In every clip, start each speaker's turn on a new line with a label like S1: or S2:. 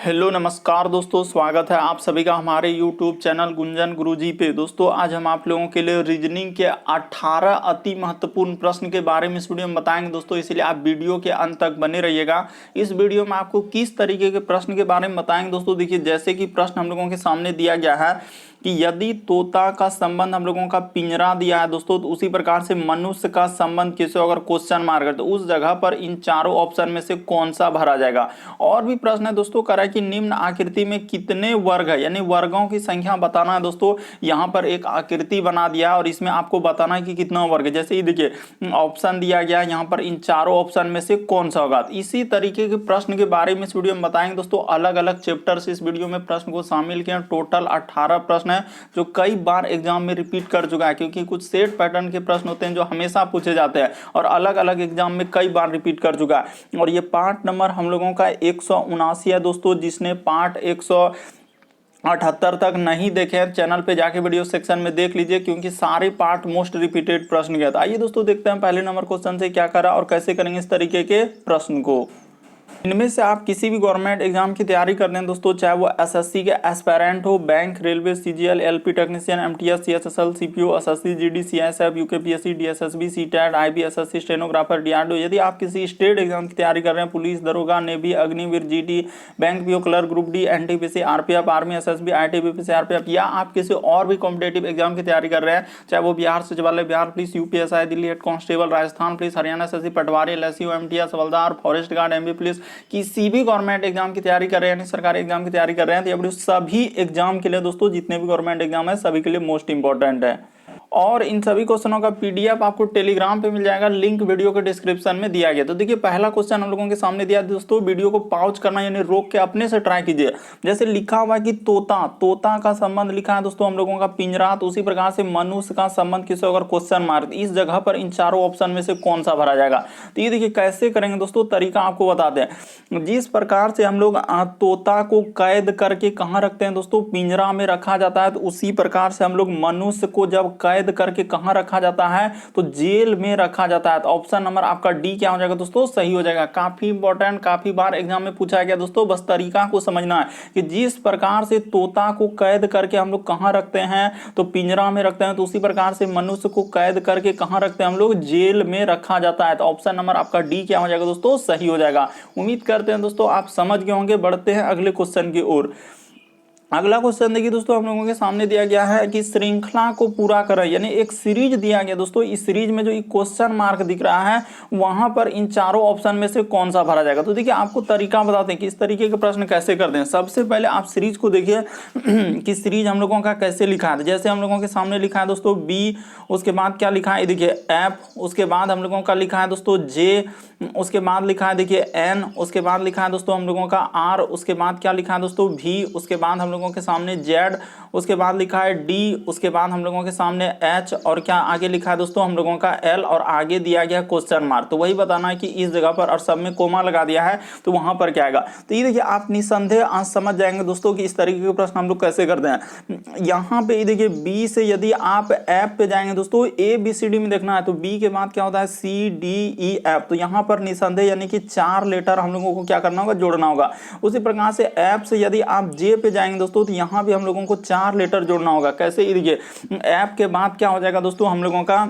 S1: Hello नमस्कार दोस्तों, स्वागत है आप सभी का हमारे YouTube चैनल गुंजन गुरुजी पे। दोस्तों आज हम आप लोगों के लिए रीजनिंग के 18 अति महत्वपूर्ण प्रश्न के बारे में इस वीडियो में बताएंगे दोस्तों, इसलिए आप वीडियो के अंत तक बने रहिएगा। इस वीडियो में आपको किस तरीके के प्रश्न के बारे में बताएंगे दोस्तों। देखिए, जैसे कि प्रश्न हम लोगों के सामने दिया गया है कि यदि तोता का संबंध हम लोगों का पिंजरा दिया है दोस्तों, तो उसी प्रकार से मनुष्य का संबंध किसी अगर क्वेश्चन मार्क है तो उस जगह पर इन चारों ऑप्शन में से कौन सा भरा जाएगा। और भी प्रश्न है दोस्तों, कह रहा है कि निम्न आकृति में कितने वर्ग है, यानी वर्गों की संख्या बताना है दोस्तों। यहाँ पर एक आकृति बना दिया और इसमें आपको बताना है कि कितना वर्ग है। जैसे ये देखिए ऑप्शन दिया गया यहाँ पर, इन चारों ऑप्शन में से कौन सा होगा। इसी तरीके के प्रश्न के बारे में इस वीडियो में बताएंगे दोस्तों। अलग अलग चैप्टर से इस वीडियो में प्रश्न को शामिल किया। टोटल 18 प्रश्न है जो कई बार एग्जाम में रिपीट कर चुका है, क्योंकि कुछ सेट पैटर्न के प्रश्न होते हैं जो हमेशा पूछे जाते हैं और अलग अलग एग्जाम में कई बार रिपीट कर चुका है। और ये पार्ट नंबर हम लोगों का 179 है दोस्तों। जिसने पार्ट 178 तक नहीं देखे हैं, चैनल पे जाके वीडियो सेक्शन में देख लीजिए, क्योंकि सारे पार्ट मोस्ट रिपीटेड प्रश्न गया था। आइए दोस्तों देखते हैं पहले नंबर क्वेश्चन से क्या करा और कैसे करेंगे इस तरीके के प्रश्न को। इनमें से आप किसी भी गवर्नमेंट एग्जाम की तैयारी करते हैं दोस्तों, चाहे वो एसएससी के एस्पायरेंट हो, bank, railway, CGL, LP technician, MTS, CSSL, CPO, SSC, GD, CSF, UKPSC, DSSB, CTET, IBSSC, stenographer, DRDO. यदि आप किसी स्टेट एग्जाम की तैयारी कर रहे हैं, पुलिस, दरोगा, navy, Agniveer, GD, bank PO clerk, group D, NTPC, RPF, army, SSB, ITBP, CRPF, या आप किसी और भी कॉम्पिटेटिव एग्जाम की तैयारी कर रहे हैं, चाहे वो बिहार सचिवालय, Bihar police, UPSI, Delhi head constable, Rajasthan police, Haryana SSC, patwari, LSU, MTS, havildar, forest guard, MB police, किसी भी गवर्नमेंट एग्जाम की तैयारी कर रहे हैं, सरकारी एग्जाम की तैयारी कर रहे हैं, तो ये वीडियो सभी एग्जाम के लिए दोस्तों, जितने भी गवर्नमेंट एग्जाम है सभी के लिए मोस्ट इंपॉर्टेंट है। और इन सभी क्वेश्चनों का पीडीएफ आपको टेलीग्राम पे मिल जाएगा, लिंक वीडियो के डिस्क्रिप्शन में दिया गया। तो देखिए पहला क्वेश्चन हम लोगों के सामने दिया दोस्तों, वीडियो को पॉज करना यानी रोक के अपने से ट्राई कीजिए। जैसे लिखा हुआ है कि तोता का संबंध लिखा है दोस्तों हम लोगों का पिंजरा, तो उसी प्रकार से मनुष्य का संबंध किसी अगर क्वेश्चन मार्क, इस जगह पर इन चारों ऑप्शन में से कौन सा भरा जाएगा। तो ये देखिए कैसे करेंगे दोस्तों, तरीका आपको बताते हैं। जिस प्रकार से हम लोग तोता को कैद करके कहाँ रखते हैं दोस्तों, पिंजरा में रखा जाता है, तो उसी प्रकार से हम लोग मनुष्य को जब कैद करके कहां रखा जाता है, तो जेल में रखा जाता है। तो ऑप्शन नंबर आपका डी क्या हो जाएगा दोस्तों, सही हो जाएगा। काफी इंपॉर्टेंट, काफी बार एग्जाम में पूछा गया दोस्तों। बस तरीका को समझना है कि जिस प्रकार से तोता को कैद करके हम लोग कहां रखते हैं, तो पिंजरा में रखते हैं, तो उसी प्रकार से मनुष्य को कैद करके कहां रखते हैं हम लोग, जेल में रखा जाता है। तो ऑप्शन नंबर आपका डी क्या हो जाएगा दोस्तों, सही हो जाएगा। उम्मीद करते हैं दोस्तों आप समझ गए होंगे। बढ़ते हैं अगले क्वेश्चन की ओर। अगला क्वेश्चन देखिए दोस्तों, हम लोगों के सामने दिया गया है कि श्रृंखला को पूरा करें, यानी एक सीरीज दिया गया दोस्तों। इस सीरीज में जो क्वेश्चन मार्क दिख रहा है वहां पर इन चारों ऑप्शन में से कौन सा भरा जाएगा। तो देखिए आपको तरीका बताते हैं कि इस तरीके के प्रश्न कैसे करते हैं। सबसे पहले आप सीरीज को देखिए कि सीरीज हम लोगों का कैसे लिखा है। जैसे हम लोगों के सामने लिखा है दोस्तों बी, उसके बाद क्या लिखा है देखिए एफ, उसके बाद हम लोगों का लिखा है दोस्तों जे, उसके बाद लिखा है देखिए एन, उसके बाद लिखा है दोस्तों हम लोगों का आर, उसके बाद क्या लिखा है दोस्तों भी, उसके बाद हम लोगों के सामने जेड, उसके बाद लिखा है डी, उसके बाद हम लोगों के सामने एच, और क्या आगे लिखा है दोस्तों हम लोगों का एल, और आगे दिया गया क्वेश्चन मार्क। तो वही बताना है कि इस जगह पर और सब में कोमा लगा दिया है तो वहां पर क्या आएगा। तो ये देखिए आप निसंदेह आज समझ जाएंगे दोस्तों कि इस तरीके के प्रश्न हम लोग कैसे करते हैं। यहाँ पे देखिए बी से यदि आप एफ पे जाएंगे दोस्तों, ए बी सी डी में देखना है, तो बी के बाद क्या होता है सी डी ई एफ। तो यहाँ पर निसंदेह यानी कि 4 लेटर हम लोगों को क्या करना होगा, जोड़ना होगा। उसी प्रकार से एफ से यदि आप जे पे जाएंगे दोस्तों, तो यहाँ भी हम लोगों को 4 लेटर जोड़ना होगा। कैसे, ये देखिए एफ के बाद क्या हो जाएगा दोस्तों हम लोगों का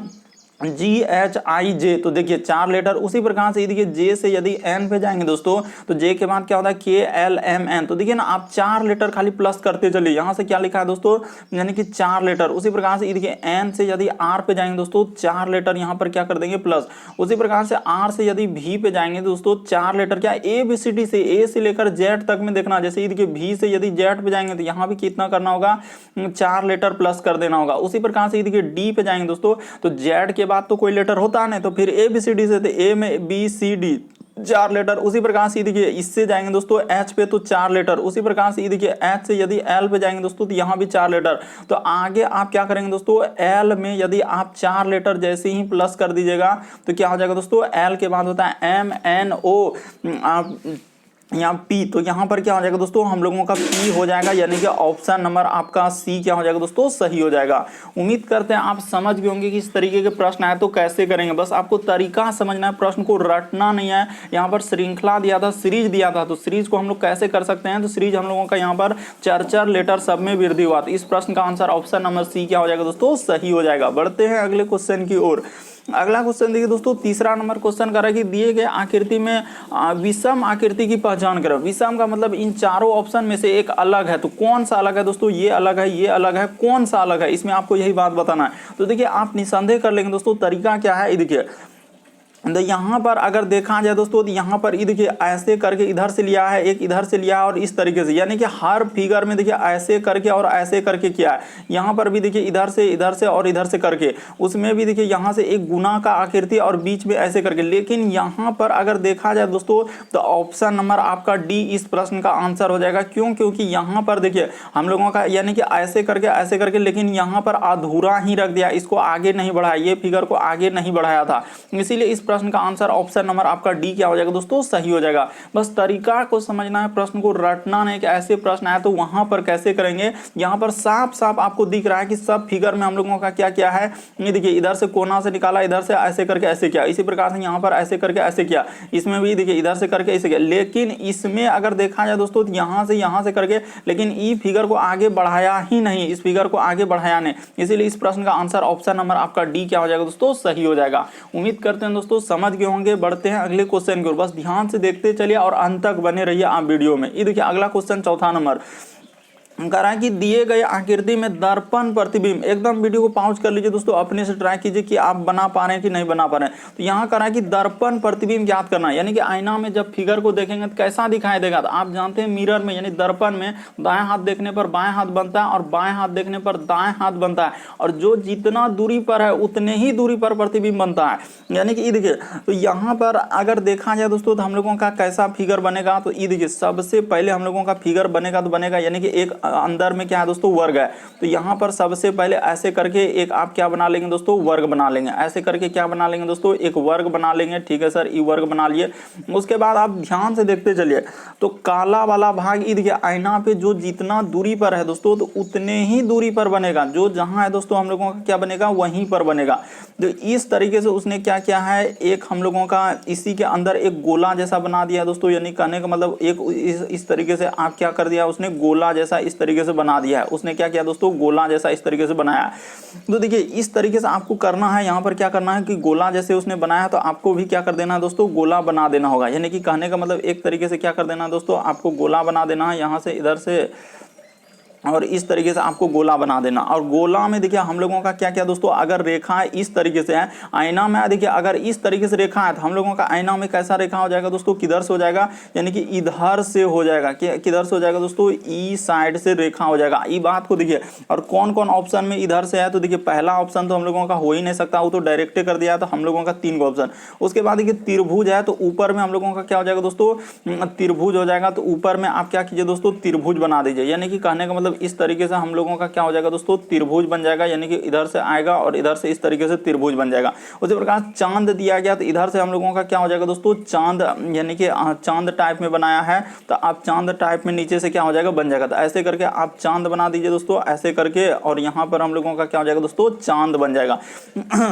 S1: GHIJ, तो देखिए 4 लेटर। उसी प्रकार से देखिए जे से यदि एन पे जाएंगे दोस्तों, तो जे के बाद क्या होता है KLMN। तो देखिए ना आप 4 लेटर खाली प्लस करते चलिए। यहाँ से क्या लिखा है दोस्तों, यानी कि 4 लेटर। उसी प्रकार से देखिए एन से यदि आर पे जाएंगे दोस्तों, 4 लेटर यहाँ पर क्या कर देंगे प्लस। उसी प्रकार से आर से यदि भी पे जाएंगे दोस्तों, 4 लेटर क्या ABCD से ए से लेकर जेड तक में देखना। जैसे देखिए भी से यदि जेड पे जाएंगे तो यहाँ भी कितना करना होगा, 4 लेटर प्लस कर देना होगा। उसी प्रकार से देखिए डी पे जाएंगे दोस्तों, तो जेड के बाद तो कोई लेटर होता है नहीं, तो फिर ABCD से तो ए में BCD 4 लेटर। उसी प्रकार से देखिए इससे जाएंगे दोस्तों एच पे, तो 4 लेटर। उसी प्रकार से देखिए एच से यदि एल पे जाएंगे दोस्तों, तो यहाँ भी 4 लेटर। तो आगे आप क्या करेंगे दोस्तों, एल में यदि आप 4 लेटर जैसे ही प्लस कर दीजिएगा तो क्या हो जाएगा दोस्तों, एल के बाद होता है MNO। यहाँ पी, तो यहाँ पर क्या हो जाएगा दोस्तों, हम लोगों का पी हो जाएगा, यानी कि ऑप्शन नंबर आपका सी क्या हो जाएगा दोस्तों, सही हो जाएगा। उम्मीद करते हैं आप समझ गए होंगे कि इस तरीके के प्रश्न आए तो कैसे करेंगे। बस आपको तरीका समझना है, प्रश्न को रटना नहीं है। यहाँ पर श्रृंखला दिया था, सीरीज दिया था, तो सीरीज को हम लोग कैसे कर सकते हैं, तो सीरीज हम लोगों का यहाँ पर चर लेटर सब में वृद्धि हुआ, तो इस प्रश्न का आंसर ऑप्शन नंबर सी क्या हो जाएगा दोस्तों, सही हो जाएगा। बढ़ते हैं अगले क्वेश्चन की ओर। अगला क्वेश्चन देखिए दोस्तों, तीसरा नंबर क्वेश्चन कर रहा है कि दिए गए आकृति में विषम आकृति की पहचान करें। विषम का मतलब इन चारों ऑप्शन में से एक अलग है, तो कौन सा अलग है दोस्तों, ये अलग है, ये अलग है, कौन सा अलग है, इसमें आपको यही बात बताना है। तो देखिए आप निसंदेह कर लेंगे दोस्तों, तरीका क्या है, देखिए तो यहाँ पर अगर देखा जाए दोस्तों, तो यहाँ पर देखिए ऐसे करके इधर से लिया है, एक इधर से लिया है और इस तरीके से, यानी कि हर फिगर में देखिए ऐसे करके और ऐसे करके किया है। यहाँ पर भी देखिए इधर से और इधर से करके, उसमें भी देखिए यहाँ से एक गुना का आकृति और बीच में ऐसे करके। लेकिन यहाँ पर अगर देखा जाए दोस्तों, तो ऑप्शन नंबर आपका डी इस प्रश्न का आंसर हो जाएगा। क्यों, क्योंकि यहाँ पर देखिए हम लोगों का यानी कि ऐसे करके, लेकिन यहाँ पर अधूरा ही रख दिया, इसको आगे नहीं बढ़ाया, ये फिगर को आगे नहीं बढ़ाया था, इसीलिए इस प्रश्न का आंसर ऑप्शन नंबर आपका डी क्या हो जाएगा दोस्तों, सही हो जाएगा। बस तरीका को समझना है, प्रश्न को रटना नहीं कि ऐसे प्रश्न आए तो वहां पर कैसे करेंगे। यहां पर साफ साफ आपको दिख रहा है कि सब फिगर में हम लोगों का क्या क्या है, ये देखिए इधर से कोना से निकाला, इधर से ऐसे करके ऐसे किया, इसी प्रकार से यहाँ पर ऐसे करके ऐसे किया, इसमें भी देखिए इधर से करके ऐसे किया। लेकिन इसमें अगर देखा जाए दोस्तों, यहाँ से करके, लेकिन ई फिगर को आगे बढ़ाया ही नहीं, इस फिगर को आगे बढ़ाया नहीं, इसीलिए इस प्रश्न का आंसर ऑप्शन नंबर आपका डी क्या हो जाएगा दोस्तों, सही हो जाएगा। उम्मीद करते हैं दोस्तों समझ गए होंगे। बढ़ते हैं अगले क्वेश्चन की ओर, बस ध्यान से देखते चलिए और अंत तक बने रहिए आप वीडियो में। ये देखिए अगला क्वेश्चन चौथा नंबर कह रहा है कि दिए गए आकृति में दर्पण प्रतिबिंब, एकदम वीडियो को पॉज कर लीजिए दोस्तों, अपने से ट्राई कीजिए कि आप बना पा रहे हैं कि नहीं बना पा रहे हैं। तो यहाँ कह रहा है कि दर्पण प्रतिबिंब ज्ञात करना, यानी कि आईना में जब फिगर को देखेंगे तो कैसा दिखाई देगा। तो आप जानते हैं मिरर में यानी दर्पण में दाएं हाथ देखने पर बाएं हाथ बनता है और बाएं हाथ देखने पर दाएं हाथ बनता है, और जो जितना दूरी पर है उतने ही दूरी पर प्रतिबिंब बनता है। यानी कि देखिए, तो यहाँ पर अगर देखा जाए दोस्तों, तो हम लोगों का कैसा फिगर बनेगा, तो ये देखिए सबसे पहले हम लोगों का फिगर बनेगा तो बनेगा, यानी कि एक अंदर में क्या है दोस्तों, वर्ग है। तो यहाँ पर सबसे पहले ऐसे करके एक आप क्या बना लेंगे दोस्तों, वर्ग बना लेंगे। ऐसे करके क्या बना लेंगे दोस्तों, एक वर्ग बना लेंगे। ठीक है सर, ई वर्ग बना लिए। उसके बाद आप ध्यान से देखते चलिए, तो काला वाला भाग ये देखिए आईना पे जो जितना दूरी पर है दोस्तों, तो उतने ही दूरी पर बनेगा, जो जहां है दोस्तों हम लोगों का क्या बनेगा, वहीं पर बनेगा। तो इस तरीके से उसने क्या किया है, एक हम लोगों का इसी के अंदर एक गोला जैसा बना दिया दोस्तों, यानी कहने का मतलब एक इस तरीके से आप क्या कर दिया, उसने गोला जैसा इस तरीके से बना दिया है। उसने क्या किया दोस्तों, गोला जैसा इस तरीके से बनाया। तो देखिए इस तरीके से आपको करना है, यहाँ पर क्या करना है कि गोला जैसे उसने बनाया, तो आपको भी क्या कर देना है दोस्तों, गोला बना देना होगा। यानी कि कहने का मतलब एक तरीके से क्या कर देना है दोस्तों, आपको गोला बना देना है, यहाँ से इधर से और इस तरीके से आपको गोला बना देना। और गोला में देखिए हम लोगों का क्या क्या दोस्तों, अगर रेखा इस तरीके से है, आईना में देखिए अगर इस तरीके से रेखा है, तो हम लोगों का आईना में कैसा रेखा हो जाएगा दोस्तों, किधर से हो जाएगा, यानी कि इधर से हो जाएगा। किधर से हो जाएगा दोस्तों, ई साइड से रेखा हो जाएगा। ई बात को देखिए, और कौन कौन ऑप्शन में इधर से है, तो देखिए पहला ऑप्शन तो हम लोगों का हो ही नहीं सकता, वो तो डायरेक्ट कर दिया, तो हम लोगों का 3 ऑप्शन। उसके बाद देखिए त्रिभुज है, तो ऊपर में हम लोगों का क्या हो जाएगा दोस्तों, त्रिभुज हो जाएगा। तो ऊपर में आप क्या कीजिए दोस्तों, त्रिभुज बना दीजिए। यानी कि कहने का मतलब इस तरीके से हम लोगों का क्या हो जाएगा दोस्तों, त्रिभुज बन जाएगा, यानी कि इधर से आएगा और इधर से इस तरीके से त्रिभुज बन जाएगा। उसी प्रकार चांद दिया गया, तो इधर से हम लोगों का क्या हो जाएगा दोस्तों, चांद, यानी कि चांद टाइप में बनाया है, तो आप चांद टाइप में नीचे से क्या हो जाएगा, बन जाएगा। तो ऐसे करके आप चांद बना दीजिए दोस्तों, ऐसे करके, और यहाँ पर हम लोगों का क्या हो जाएगा दोस्तों, चांद बन जाएगा।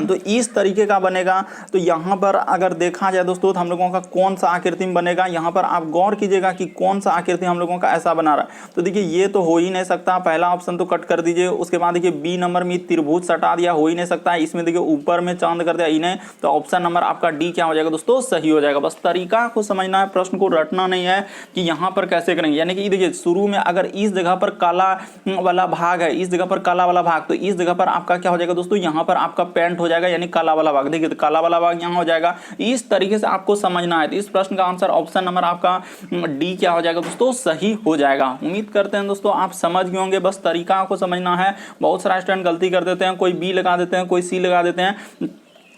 S1: तो इस तरीके का बनेगा। तो यहाँ पर अगर देखा जाए दोस्तों, तो हम लोगों का कौन सा आकृति में बनेगा, यहाँ पर आप गौर कीजिएगा कि कौन सा आकृति हम लोगों का ऐसा बना रहा है। तो देखिए ये तो हो ही नहीं सकता, पहला ऑप्शन तो कट कर दीजिए। उसके बाद देखिए बी नंबर में त्रिभुज सटा दिया, हो ही नहीं सकता है। इसमें देखिए ऊपर में चांद कर दिया, इन्हें, तो ऑप्शन नंबर आपका डी क्या हो जाएगा दोस्तों, सही हो जाएगा। बस तरीका को समझना है, प्रश्न को रटना नहीं है कि यहाँ पर कैसे करेंगे। यानी कि देखिए शुरू में अगर इस जगह पर काला वाला भाग है, इस जगह पर काला वाला भाग, तो इस जगह पर आपका क्या हो जाएगा दोस्तों, यहाँ पर आपका पेंट हो जाएगा, यानी काला वाला भाग। देखिए तो काला वाला भाग यहाँ हो जाएगा। इस तरीके से आपको समझना है। तो इस प्रश्न का आंसर ऑप्शन नंबर आपका डी क्या हो जाएगा दोस्तों, सही हो जाएगा। उम्मीद करते हैं दोस्तों आप समझ गए होंगे। बस तरीका को समझना है। बहुत सारा स्टूडेंट गलती कर देते हैं, कोई बी लगा देते हैं, कोई सी लगा देते हैं।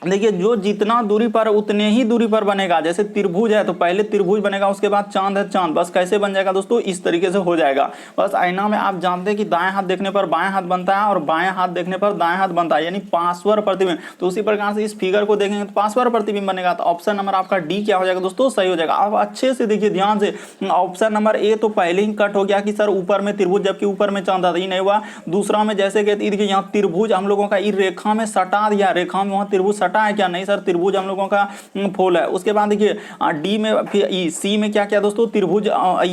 S1: देखिए जो जितना दूरी पर उतने ही दूरी पर बनेगा। जैसे त्रिभुज है तो पहले त्रिभुज बनेगा, उसके बाद चांद है चांद, बस कैसे बन जाएगा दोस्तों, इस तरीके से हो जाएगा। बस आईना में आप जानते हैं कि दाएं हाथ देखने पर बाएं हाथ बनता है और बाएं हाथ देखने पर दाएं हाथ बनता है, यानी पार्श्व प्रतिबिंब। तो उसी प्रकार से इस फिगर को देखेंगे तो पार्श्व प्रतिबिंब बनेगा। तो ऑप्शन नंबर आपका डी क्या हो जाएगा दोस्तों, सही हो जाएगा। आप अच्छे से देखिए ध्यान से, ऑप्शन नंबर ए तो पहले ही कट हो गया कि सर ऊपर में त्रिभुज जबकि ऊपर में चांद था, ये नहीं हुआ। दूसरा में जैसे कि देखिए यहाँ त्रिभुज हम लोगों का रेखा में सटा दिया, रेखा में वहां त्रिभुज सटा है क्या, नहीं सर त्रिभुज हम लोगों का फूल है। उसके बाद देखिए डी में फिर सी में क्या किया दोस्तों, त्रिभुज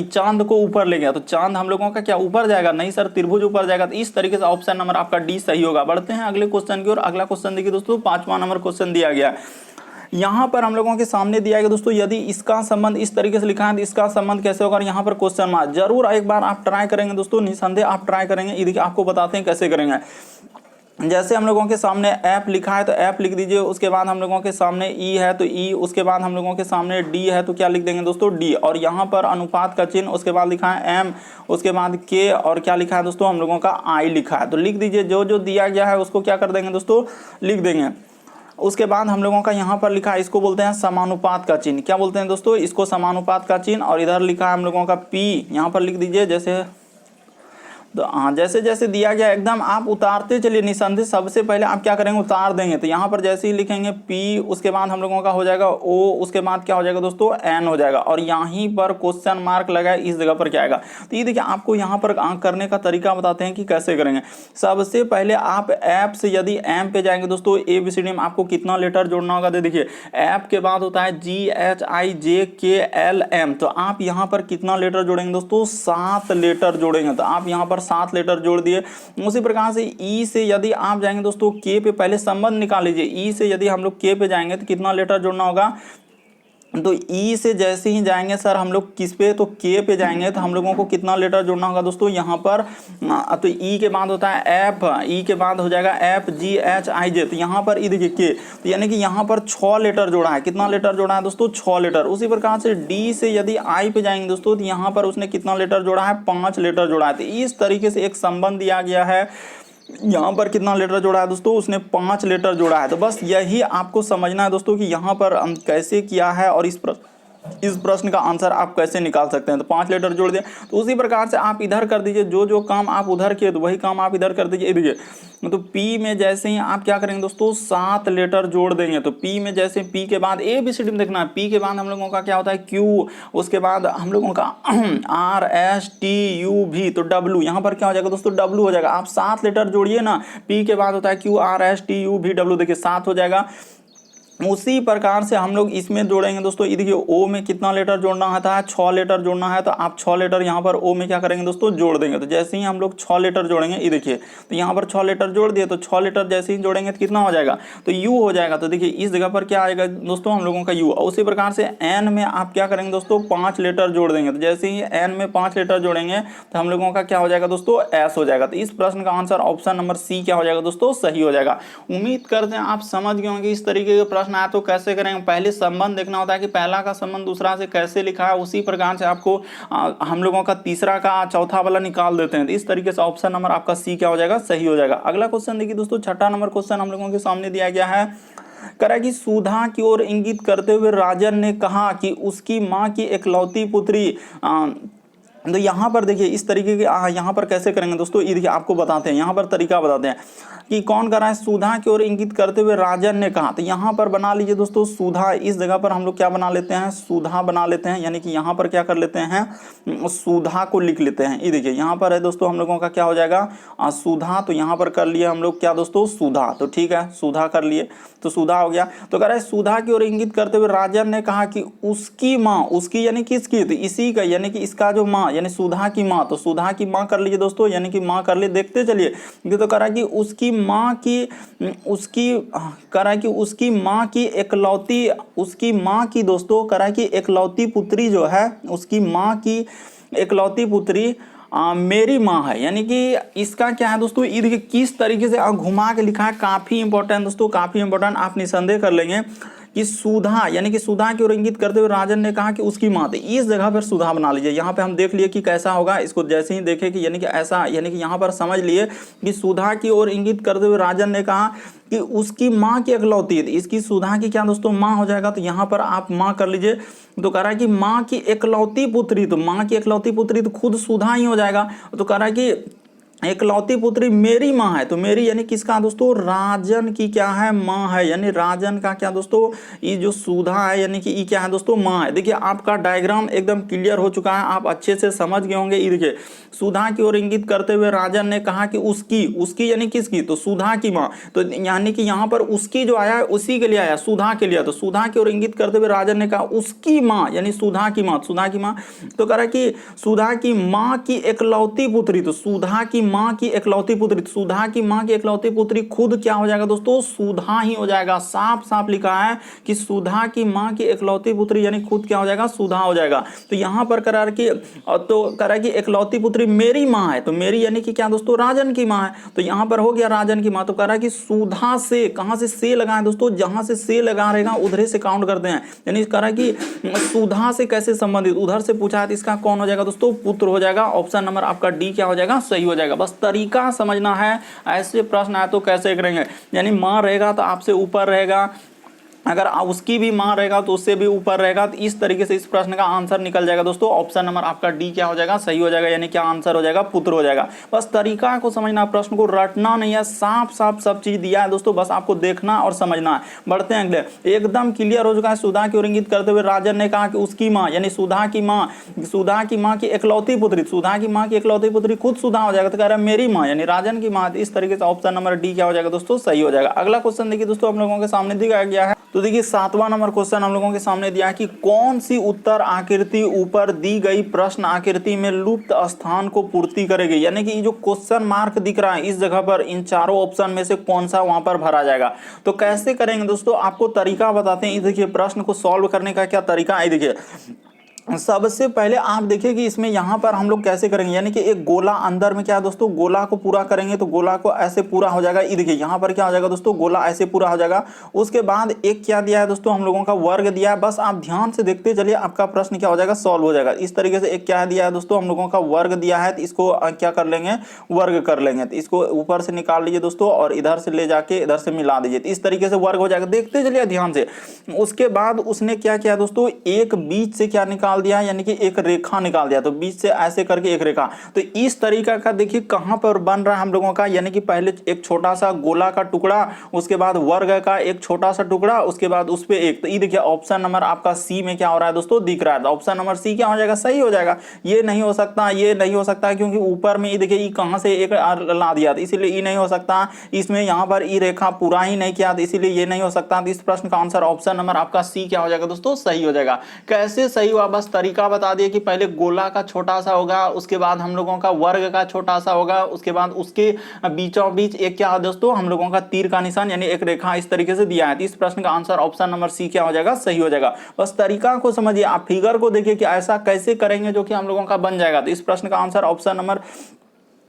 S1: चांद को ऊपर ले गया, तो चांद हम लोगों का क्या ऊपर जाएगा, नहीं सर त्रिभुज ऊपर जाएगा। तो इस तरीके से ऑप्शन नंबर आपका डी सही होगा। बढ़ते हैं अगले क्वेश्चन की ओर। अगला क्वेश्चन देखिए दोस्तों, 5वां नंबर क्वेश्चन दिया गया। यहां पर हम लोगों के सामने दिया गया दोस्तों, यदि इसका संबंध इस तरीके से लिखा है तो इसका संबंध कैसे होगा। यहां पर क्वेश्चन मार्क जरूर एक बार आप ट्राई करेंगे दोस्तों, निसंदेह आप ट्राई करेंगे। ये देखिए आपको बताते हैं कैसे करेंगे। जैसे हम लोगों के सामने ऐप लिखा है तो ऐप लिख दीजिए, उसके बाद हम लोगों के सामने ई है तो ई, उसके बाद हम लोगों के सामने डी है तो क्या लिख देंगे दोस्तों, डी। और यहाँ पर अनुपात का चिन्ह, उसके बाद लिखा है एम, उसके बाद के, और क्या लिखा है दोस्तों हम लोगों का आई लिखा है। तो लिख दीजिए, जो जो दिया गया है उसको क्या कर देंगे दोस्तों, लिख देंगे। उसके बाद हम लोगों का यहाँ पर लिखा है, इसको बोलते हैं समानुपात का चिन्ह। क्या बोलते हैं दोस्तों, इसको समानुपात का चिन्ह। और इधर लिखा है हम लोगों का पी, यहाँ पर लिख दीजिए। जैसे तो हाँ जैसे जैसे दिया गया एकदम आप उतारते चलिए, निसंदेह सबसे पहले आप क्या करेंगे, उतार देंगे। तो यहाँ पर जैसे ही लिखेंगे पी, उसके बाद हम लोगों का हो जाएगा ओ, उसके बाद क्या हो जाएगा दोस्तों, एन हो जाएगा। और यहीं पर क्वेश्चन मार्क लगा है, इस जगह पर क्या आएगा। तो ये देखिए आपको यहाँ पर करने का तरीका बताते हैं कि कैसे करेंगे। सबसे पहले आप ऐप से यदि एम पे जाएंगे दोस्तों, ABCD में आपको कितना लेटर जोड़ना होगा। तो देखिए ऐप के बाद होता है GHIJKLM, तो आप यहाँ पर कितना लेटर जोड़ेंगे दोस्तों, 7 लेटर जोड़ेंगे। तो आप यहाँ पर 7 लेटर जोड़ दिए। उसी प्रकार से ई से यदि आप जाएंगे दोस्तों के पे, पहले संबंध निकाल लीजिए। ई से यदि हम लोग के पे जाएंगे तो कितना लेटर जोड़ना होगा। तो ई से जैसे ही जाएंगे सर हम लोग किस पे, तो के पे जाएंगे, तो हम लोगों को कितना लेटर जोड़ना होगा दोस्तों यहाँ पर। तो ई के बाद होता है एफ, ई के बाद हो जाएगा FGHIJ। तो यहाँ पर ई देखिए के, तो यानी कि यहाँ पर 6 लेटर जोड़ा है। कितना लेटर जोड़ा है दोस्तों, 6 लेटर। उसी प्रकार से डी से यदि आई पे जाएंगे दोस्तों, तो यहाँ पर उसने कितना लेटर जोड़ा है, 5 लेटर जोड़ा है। तो इस तरीके से एक संबंध दिया गया है। यहाँ पर कितना लेटर जोड़ा है दोस्तों, उसने 5 लेटर जोड़ा है। तो बस यही आपको समझना है दोस्तों कि यहाँ पर कैसे किया है और इस प्रश्न का आंसर आप कैसे निकाल सकते हैं। तो 5 लेटर जोड़ दिया। तो उसी प्रकार से आप इधर कर दीजिए, जो जो काम आप उधर किए तो वही काम आप इधर कर दीजिए। देखिए तो पी में जैसे ही आप क्या करेंगे दोस्तों, 7 लेटर जोड़ देंगे। तो पी में जैसे पी के बाद ABCD में देखना है, पी के बाद हम लोगों का क्या होता है क्यू, उसके बाद हम लोगों का RSTUV, तो W, यहाँ पर क्या हो जाएगा दोस्तों, W हो जाएगा। आप 7 लेटर जोड़िए ना, पी के बाद होता है QRSTUVW, देखिए 7 हो जाएगा। उसी प्रकार से हम लोग इसमें जोड़ेंगे दोस्तों। ये देखिए ओ में कितना लेटर जोड़ना है, 6 लेटर जोड़ना है। तो आप 6 लेटर यहाँ पर ओ में क्या करेंगे दोस्तों, जोड़ देंगे। तो जैसे ही हम लोग 6 लेटर जोड़ेंगे, ये देखिए तो यहाँ पर 6 लेटर जोड़ दिए। तो 6 लेटर जैसे ही जोड़ेंगे तो कितना हो जाएगा, तो यू हो जाएगा। तो देखिए इस जगह पर क्या आएगा दोस्तों, हम लोगों का यू। उसी प्रकार से एन में आप क्या करेंगे दोस्तों, 5 लेटर जोड़ देंगे। तो जैसे ही एन में 5 लेटर जोड़ेंगे तो हम लोगों का क्या हो जाएगा दोस्तों, एस हो जाएगा। तो इस प्रश्न का आंसर ऑप्शन नंबर सी क्या हो जाएगा दोस्तों, सही हो जाएगा। उम्मीद करते हैं आप समझ गए होंगे इस तरीके के प्रश्न आए तो कैसे। पहले संबंध देखना होता है कि पहला का संबंध दूसरा से कैसे लिखा है, उसी प्रकार से आपको हम लोगों का तीसरा का चौथा वाला निकाल देते हैं। तो इस तरीके से ऑप्शन नंबर आपका सी क्या हो जाएगा, सही हो जाएगा। अगला क्वेश्चन देखिए दोस्तों, 6ठा नंबर क्वेश्चन हम लोगों के सामने दिया गया है। करा कि सुधा की ओर इंगित करते हुए राजन ने कहा कि उसकी मां की एकलौती पुत्री तो यहाँ पर देखिए इस तरीके के यहाँ पर कैसे करेंगे दोस्तों, ये देखिए आपको बताते हैं, यहाँ पर तरीका बताते हैं कि कौन कर रहा है, सुधा की ओर इंगित करते हुए राजन ने कहा। तो यहाँ पर बना लीजिए दोस्तों सुधा, इस जगह पर हम लोग क्या बना लेते हैं, सुधा बना लेते हैं। यानी कि यहाँ पर क्या कर लेते हैं, सुधा को लिख लेते हैं। ये देखिए यहाँ पर है दोस्तों हम लोगों का क्या हो जाएगा, सुधा। तो यहाँ पर कर लिए हम लोग क्या दोस्तों, सुधा। तो ठीक है सुधा कर लिए, तो सुधा हो गया। तो कह रहा है सुधा की ओर इंगित करते हुए राजन ने कहा कि उसकी माँ, उसकी यानी किसकी, तो इसी का यानी कि इसका जो माँ यानी सुधा की माँ। तो सुधा की माँ कर लीजिए दोस्तों, यानी कि माँ कर लिए। देखते चलिए ये तो कह रहा है कि उसकी माँ की, उसकी कह रहा है कि उसकी माँ की एकलौती, उसकी माँ की दोस्तों कह रहा है कि एकलौती पुत्री जो है, उसकी माँ की एकलौती पुत्री मेरी माँ है। यानी कि इसका क्या है दोस्तों, ये देखिए किस तरीके से घुमा के लिखा है, काफी इंपॉर्टेंट दोस्तों, काफी इंपॉर्टेंट। आप निसंदेह कर लेंगे कि सुधा यानी कि सुधा की ओर इंगित करते हुए राजन ने कहा कि उसकी माँ थी। इस जगह पर सुधा बना लीजिए। यहाँ पे हम देख लिए कि कैसा होगा, इसको जैसे ही देखें कि यानी कि ऐसा, यानी कि यहाँ पर समझ लिए कि सुधा की ओर इंगित करते हुए राजन ने कहा कि उसकी माँ की इकलौती है। इसकी सुधा की क्या दोस्तों माँ हो जाएगा, तो यहाँ पर आप माँ कर लीजिए। तो कह रहा है कि माँ की इकलौती पुत्री, तो माँ की इकलौती पुत्री तो खुद सुधा ही हो जाएगा। तो कह रहा है कि इकलौती पुत्री मेरी माँ है, तो मेरी यानी किसका दोस्तों, राजन की क्या है, माँ है। यानी राजन का क्या दोस्तों, ये जो सुधा है यानी कि ये क्या है दोस्तों, माँ है। देखिए आपका डायग्राम एकदम क्लियर हो चुका है, आप अच्छे से समझ गए होंगे। ये देखिए सुधा की ओर इंगित करते हुए राजन ने कहा कि उसकी यानी किसकी, तो सुधा की माँ। तो यानी कि यहाँ पर उसकी जो आया है उसी के लिए आया, सुधा के लिए। तो सुधा की ओर इंगित करते हुए राजन ने कहा उसकी माँ यानी सुधा की माँ, सुधा की माँ। तो कह रहा है कि सुधा की माँ की इकलौती पुत्री, तो सुधा की माँ की इकलौती पुत्री, सुधा की माँ की इकलौती पुत्री खुद क्या हो जाएगा दोस्तों, सुधा ही हो जाएगा। साफ साफ लिखा है कि सुधा की माँ की इकलौती पुत्री यानी खुद क्या हो जाएगा, सुधा हो जाएगा। तो यहाँ पर करार की, तो करा कि इकलौती पुत्री मेरी माँ है, तो मेरी यानी कि क्या दोस्तों, राजन की माँ है। तो यहाँ पर हो गया राजन की माँ। तो कह रहा है कि सुधा से, कहाँ से लगाए दोस्तों, जहां से लगा रहेगा उधर से काउंट करते हैं। यानी कह रहा है कि सुधा से कैसे संबंधित, उधर से पूछा है, तो इसका कौन हो जाएगा दोस्तों, पुत्र हो जाएगा। ऑप्शन नंबर आपका डी क्या हो जाएगा, सही हो जाएगा। बस तरीका समझना है, ऐसे प्रश्न आए तो कैसे करेंगे। यानी माँ रहेगा तो आपसे ऊपर रहेगा, अगर उसकी भी माँ रहेगा तो उससे भी ऊपर रहेगा। तो इस तरीके से इस प्रश्न का आंसर निकल जाएगा दोस्तों। ऑप्शन नंबर आपका डी क्या हो जाएगा, सही हो जाएगा। यानी क्या आंसर हो जाएगा, पुत्र हो जाएगा। बस तरीका को समझना, प्रश्न को रटना नहीं है, साफ साफ सब चीज दिया है दोस्तों, बस आपको देखना और समझना है। बढ़ते हैं अगले, एकदम क्लियर हो चुका है। सुधा की ओर इंगित करते हुए राजन ने कहा कि उसकी माँ यानी सुधा की माँ की इकलौती पुत्री, सुधा की माँ की इकलौती पुत्री खुद सुधा हो जाएगा। तो कह रहा है मेरी माँ यानी राजन की माँ। इस तरीके से ऑप्शन नंबर डी क्या हो जाएगा दोस्तों, सही हो जाएगा। अगला क्वेश्चन देखिए दोस्तों, हम लोगों के सामने दिखाया गया है। तो देखिए 7वां नंबर क्वेश्चन हम लोगों के सामने दिया है कि कौन सी उत्तर आकृति ऊपर दी गई प्रश्न आकृति में लुप्त स्थान को पूर्ति करेगी। यानी कि जो क्वेश्चन मार्क दिख रहा है इस जगह पर, इन चारों ऑप्शन में से कौन सा वहां पर भरा जाएगा। तो कैसे करेंगे दोस्तों, आपको तरीका बताते हैं। देखिए प्रश्न को सॉल्व करने का क्या तरीका है। देखिए सबसे पहले आप देखिए कि इसमें यहाँ पर हम लोग कैसे करेंगे। यानी कि एक गोला अंदर में क्या है दोस्तों, गोला को पूरा करेंगे तो गोला को ऐसे पूरा हो जाएगा। ये देखिए यहाँ पर क्या हो जाएगा दोस्तों, गोला ऐसे पूरा हो जाएगा। उसके बाद एक क्या दिया है दोस्तों, हम लोगों का वर्ग दिया है। बस आप ध्यान से देखते चलिए, आपका प्रश्न क्या हो जाएगा, सॉल्व हो जाएगा। इस तरीके से एक क्या दिया है दोस्तों, हम लोगों का वर्ग दिया है। तो इसको क्या कर लेंगे, वर्ग कर लेंगे। तो इसको ऊपर से निकाल लीजिए दोस्तों और इधर से ले जाके इधर से मिला दीजिए। तो इस तरीके से वर्ग हो जाएगा, देखते चलिए ध्यान से। उसके बाद उसने क्या किया दोस्तों, एक बीच से क्या निकाल दिया, यानी कि एक रेखा निकाल दिया। तो बीच से ऐसे करके एक रेखा। तो इस तरीका का देखिए कहां पर बन रहा है हम लोगों का, यानी कि पहले एक छोटा सा गोला का टुकड़ा, उसके बाद वर्ग का एक छोटा सा टुकड़ा, उसके बाद उस पे एक। तो ये देखिए ऑप्शन नंबर आपका सी में क्या हो रहा है दोस्तों, दिख रहा है। तो ऑप्शन नंबर सी क्या हो जाएगा, सही हो जाएगा। ये नहीं हो सकता, ये नहीं हो सकता, क्योंकि ऊपर में ये देखिए ये कहां से एक ला दिया, इसीलिए ये नहीं हो सकता। इसमें यहां पर ये रेखा पूरा ही नहीं किया, इसीलिए ये नहीं हो सकता। तो इस प्रश्न का आंसर ऑप्शन नंबर आपका सी क्या हो जाएगा दोस्तों, सही हो जाएगा। कैसे सही हुआ, बस तरीका बता दिए कि पहले गोला का छोटा सा होगा, उसके बाद हम लोगों का वर्ग का छोटा सा होगा, उसके बाद उसके बीचों बीच एक क्या दोस्तों, हम लोगों का तीर का निशान यानी एक रेखा इस तरीके से दिया है। इस प्रश्न का आंसर ऑप्शन नंबर सी क्या हो जाएगा, सही हो जाएगा। बस तरीका को समझिए, आप फिगर को देखिए कि ऐसा कैसे करेंगे जो कि हम लोगों का बन जाएगा। तो इस प्रश्न का आंसर ऑप्शन नंबर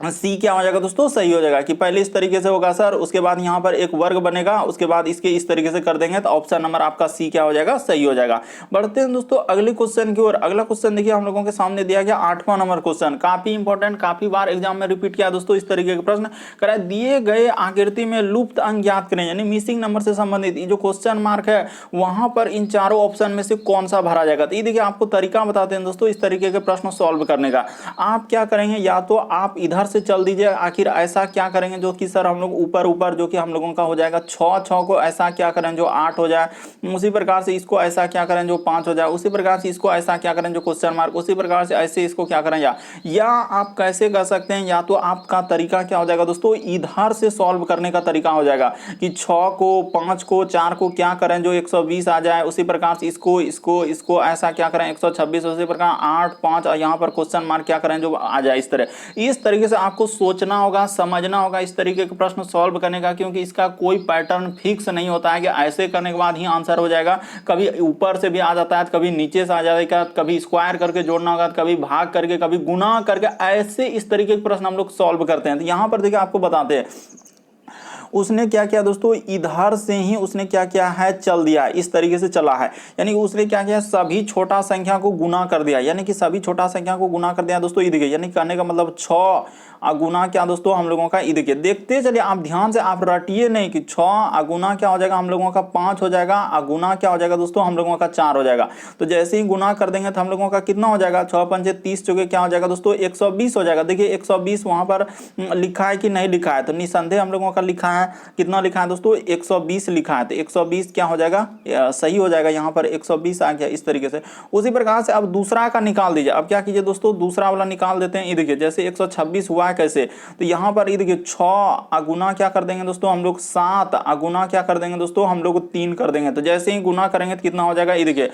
S1: सी क्या हो जाएगा दोस्तों, सही हो जाएगा। कि पहले इस तरीके से होगा सर, उसके बाद यहाँ पर एक वर्ग बनेगा, उसके बाद इसके इस तरीके से कर देंगे। तो ऑप्शन नंबर आपका सी क्या हो जाएगा, सही हो जाएगा। बढ़ते हैं दोस्तों अगले क्वेश्चन की ओर। अगला क्वेश्चन देखिए हम लोगों के सामने दिया गया 8वां नंबर क्वेश्चन, काफी इंपॉर्टेंट, काफी बार एग्जाम में रिपीट किया दोस्तों। इस तरीके के प्रश्न करा, दिए गए आकृति में लुप्त अंक ज्ञात करें, यानी मिसिंग नंबर से संबंधित जो क्वेश्चन मार्क है वहां पर इन चारों ऑप्शन में से कौन सा भरा जाएगा। तो ये देखिए आपको तरीका बताते हैं दोस्तों इस तरीके के प्रश्न सॉल्व करने का। आप क्या करेंगे, या तो आप इधर से चल दीजिए, आखिर ऐसा क्या करेंगे जो कि सर हम लोग ऊपर ऊपर जो कि हम लोगों का हो जाएगा 6 को ऐसा क्या करें जो 8 हो जाए, उसी प्रकार से इसको ऐसा क्या करें जो 5 हो जाए, उसी प्रकार से इसको ऐसा क्या करें जो क्वेश्चन मार्क, उसी प्रकार से ऐसे इसको क्या करें। या आप कैसे कर सकते हैं, या तो आपका तरीका क्या हो जाएगा दोस्तों, इधर से सॉल्व करने का तरीका हो जाएगा कि 6 को 5 को 4 को क्या करें जो 120 आ जाए, उसी प्रकार से इसको इसको इसको ऐसा क्या करें 126, उसी प्रकार 8 5 और यहाँ पर क्वेश्चन मार्क क्या करें जो आ जाए। इस तरीके से आपको सोचना होगा, समझना होगा इस तरीके के प्रश्न सॉल्व करने का, क्योंकि इसका कोई पैटर्न फिक्स नहीं होता है कि ऐसे करने के बाद ही आंसर हो जाएगा। कभी ऊपर से भी आ जाता है, कभी नीचे से आ जाएगा, कभी स्क्वायर करके जोड़ना होगा, कभी भाग करके, कभी गुना करके, ऐसे इस तरीके के प्रश्न हम लोग सॉल्व करते हैं। तो यहां पर देखिए आपको बताते हैं उसने क्या किया दोस्तों, इधर से ही उसने क्या किया है, चल दिया, इस तरीके से चला है। यानी कि उसने क्या किया, सभी छोटा संख्या को गुना कर दिया, यानी कि सभी छोटा संख्या को गुना कर दिया दोस्तों। ये देखिए, यानी कहने का मतलब 6 गुना क्या दोस्तों हम लोगों का, ये देखिए देखते चलिए आप ध्यान से, आप रटिए नहीं कि 6 गुना क्या हो जाएगा हम लोगों का 5 हो जाएगा, गुना क्या हो जाएगा दोस्तों हम लोगों का 4 हो जाएगा। तो जैसे ही गुना कर देंगे तो हम लोगों का कितना हो जाएगा, 6 पंचे 30 चौके क्या हो जाएगा दोस्तों 120 हो जाएगा। देखिए 120 वहां पर लिखा है कि नहीं लिखा है, तो निसंदेह हम लोगों का लिखा है, कितना लिखा है दोस्तों 120 लिखा है, तो 120 क्या हो जाएगा, सही हो जाएगा, यहाँ पर 120 आ गया इस तरीके से। उसी प्रकार से अब दूसरा का निकाल दीजिए। अब क्या कीजिए दोस्तों, दूसरा वाला निकाल देते हैं। ये देखिए जैसे 126 हुआ है कैसे, तो यहाँ पर ये देखिए 6 गुना क्या कर देंगे दोस्तों हम लोग 7 गुना क्या कर देंगे दोस्तों हम लोग 3 कर देंगे। तो जैसे ही गुना करेंगे तो कितना हो जाएगा, ये देखिए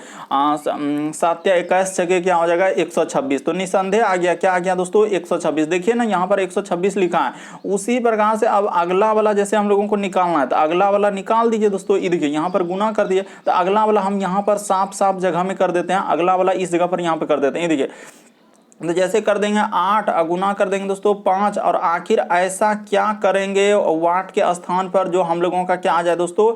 S1: 7 या 21 जगह क्या हो जाएगा 126। तो निसंदेह आ गया, क्या आ गया दोस्तों 126। देखिए ना यहाँ पर 126 लिखा है। उसी प्रकार से अब अगला वाला जैसे हम लोगों को निकालना है, तो अगला वाला निकाल दीजिए दोस्तों। ये देखिए यहाँ पर गुना कर दिए, तो अगला वाला हम यहाँ पर साफ साफ जगह में कर देते हैं, अगला वाला इस जगह पर यहाँ पे कर देते हैं। ये देखिए तो जैसे कर देंगे 8 गुना कर देंगे दोस्तों 5, और आखिर ऐसा क्या करेंगे वाट के स्थान पर जो हम लोगों का क्या आ जाए दोस्तों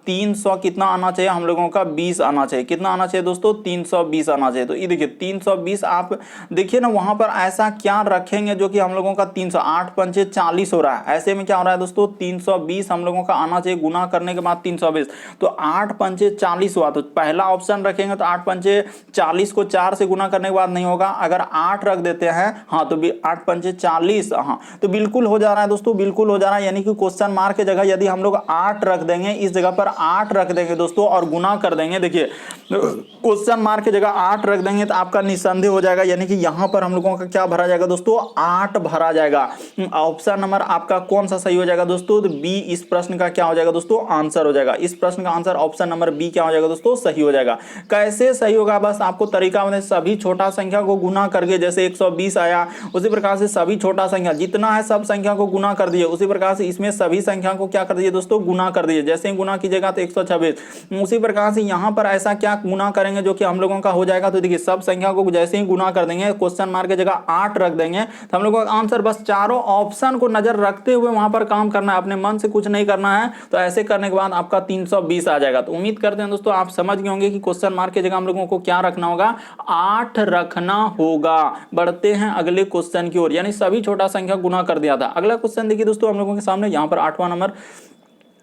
S1: 300 कितना आना चाहिए हम लोगों का 20 आना चाहिए। कितना आना चाहिए दोस्तों 320 आना चाहिए। तो ये देखिए 320 आप देखिए ना वहां पर ऐसा क्या रखेंगे जो कि हम लोगों का 308 पंचे 40 हो रहा है। ऐसे में क्या हो रहा है दोस्तों 320 हम लोगों का आना चाहिए, गुना करने के बाद 320, तो 8 पंचे 40 हुआ। तो पहला ऑप्शन रखेंगे तो 8 पंचे 40 को 4 से गुना करने के बाद नहीं होगा, अगर 8 रख देते हैं हाँ तो 8 पंचे 40, हाँ तो बिल्कुल हो जा रहा है दोस्तों, बिल्कुल हो जा रहा है। यानी कि क्वेश्चन मार्क के जगह यदि हम लोग 8 रख देंगे, इस जगह पर 8 रख देंगे दोस्तों और गुना कर देंगे, देखिए क्वेश्चन मार्क की जगह 8 रख देंगे तो आपका निसंदेह हो जाएगा, यानी कि यहां पर हम लोगों का क्या भरा जाएगा दोस्तों 8 भरा जाएगा। ऑप्शन नंबर आपका कौन सा सही हो जाएगा दोस्तों, तो बी इस प्रश्न का क्या हो जाएगा दोस्तों आंसर हो जाएगा। इस प्रश्न का आंसर ऑप्शन नंबर बी क्या हो जाएगा दोस्तों सही हो जाएगा। कैसे सही होगा, बस आपको तरीका बता, सभी छोटा संख्या को गुना करके जैसे 120 आया, उसी प्रकार से सभी छोटा संख्या जितना है सब संख्या को गुना कर दिए, उसी प्रकार से इसमें सभी संख्या को क्या कर दिए दोस्तों गुना कर दिए। जैसे ही गुना कीजिएगा तो 126, उसी प्रकार से यहां पर ऐसा क्या गुना करेंगे जो कि हम लोगों का हो जाएगा। तो देखिए सब संख्या को जैसे ही गुना कर देंगे, क्वेश्चन मार्क की जगह 8 रख देंगे, तो हम लोगों का आंसर, बस चारों ऑप्शन को नजर रखते हुए वहां पर काम करना है, अपने मन से कुछ नहीं करना है। तो ऐसे करने के बाद आपका 320 आ जाएगा। तो उम्मीद करते हैं दोस्तों आप समझ गए होंगे कि क्वेश्चन मार्क की जगह हम लोगों को क्या रखना होगा, 8 रखना होगा। बढ़ते हैं अगले क्वेश्चन की ओर, यानी सभी छोटा संख्या गुना कर दिया था। अगला क्वेश्चन देखिए दोस्तों हम लोगों के सामने, यहां पर 8वां नंबर,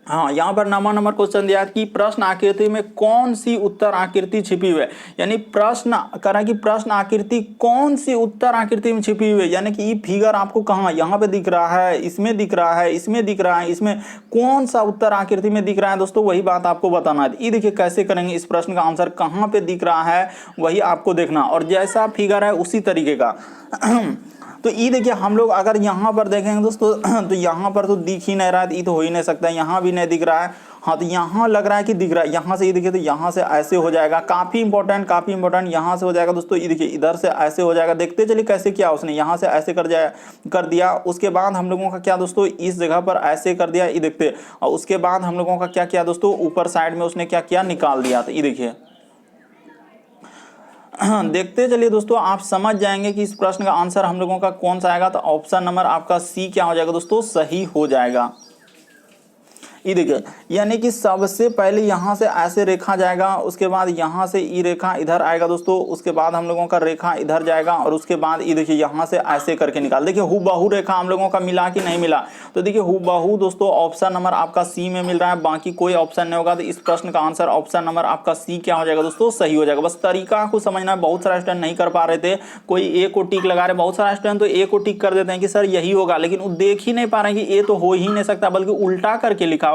S1: हाँ यहाँ पर 9वां नंबर क्वेश्चन दिया है कि प्रश्न आकृति में कौन सी उत्तर आकृति छिपी हुई है। यानी प्रश्न करा कि प्रश्न आकृति कौन सी उत्तर आकृति में छिपी हुई है, यानी कि ये फिगर आपको कहाँ, यहाँ पे दिख रहा है, इसमें दिख रहा है, इसमें दिख रहा है, इसमें कौन सा उत्तर आकृति में दिख रहा है दोस्तों, वही बात आपको बताना है। ये देखिए कैसे करेंगे, इस प्रश्न का आंसर कहाँ पे दिख रहा है वही आपको देखना, और जैसा फिगर है उसी तरीके का। तो ये देखिए हम लोग अगर यहाँ पर देखेंगे दोस्तों तो यहाँ पर तो दिख ही नहीं रहा है, ये तो हो ही नहीं सकता, यहाँ भी नहीं दिख रहा है, हाँ तो यहाँ लग रहा है कि दिख रहा है, यहाँ से ये देखिए तो यहाँ से ऐसे हो जाएगा, काफी इंपॉर्टेंट यहाँ से हो जाएगा दोस्तों। ये देखिए इधर से ऐसे हो जाएगा, देखते चलिए कैसे किया उसने, यहाँ से ऐसे कर दिया, उसके बाद हम लोगों का क्या दोस्तों इस जगह पर ऐसे कर दिया, ये देखते, और उसके बाद हम लोगों का क्या किया दोस्तों ऊपर साइड में उसने क्या किया निकाल दिया। तो ये देखिए देखते चलिए दोस्तों आप समझ जाएंगे कि इस प्रश्न का आंसर हम लोगों का कौन सा आएगा। तो ऑप्शन नंबर आपका सी क्या हो जाएगा दोस्तों सही हो जाएगा। ये देखिए यानी कि सबसे पहले यहाँ से ऐसे रेखा जाएगा, उसके बाद यहाँ से ई रेखा इधर आएगा दोस्तों, उसके बाद हम लोगों का रेखा इधर जाएगा, और उसके बाद ये देखिए यहाँ से ऐसे करके निकाल। देखिए हूबहू रेखा हम लोगों का मिला कि नहीं मिला, तो देखिए हूबहू दोस्तों ऑप्शन नंबर आपका सी में मिल रहा है, बाकी कोई ऑप्शन नहीं होगा। तो इस प्रश्न का आंसर ऑप्शन नंबर आपका सी क्या हो जाएगा दोस्तों सही हो जाएगा। बस तरीका को समझना है, बहुत सारा स्टूडेंट नहीं कर पा रहे थे, कोई ए को टिक लगा रहे, बहुत सारा स्टूडेंट तो ए को टिक कर देते हैं कि सर यही होगा, लेकिन वो देख ही नहीं पा रहे हैं कि ए तो हो ही नहीं सकता, बल्कि उल्टा करके लिखा होगा।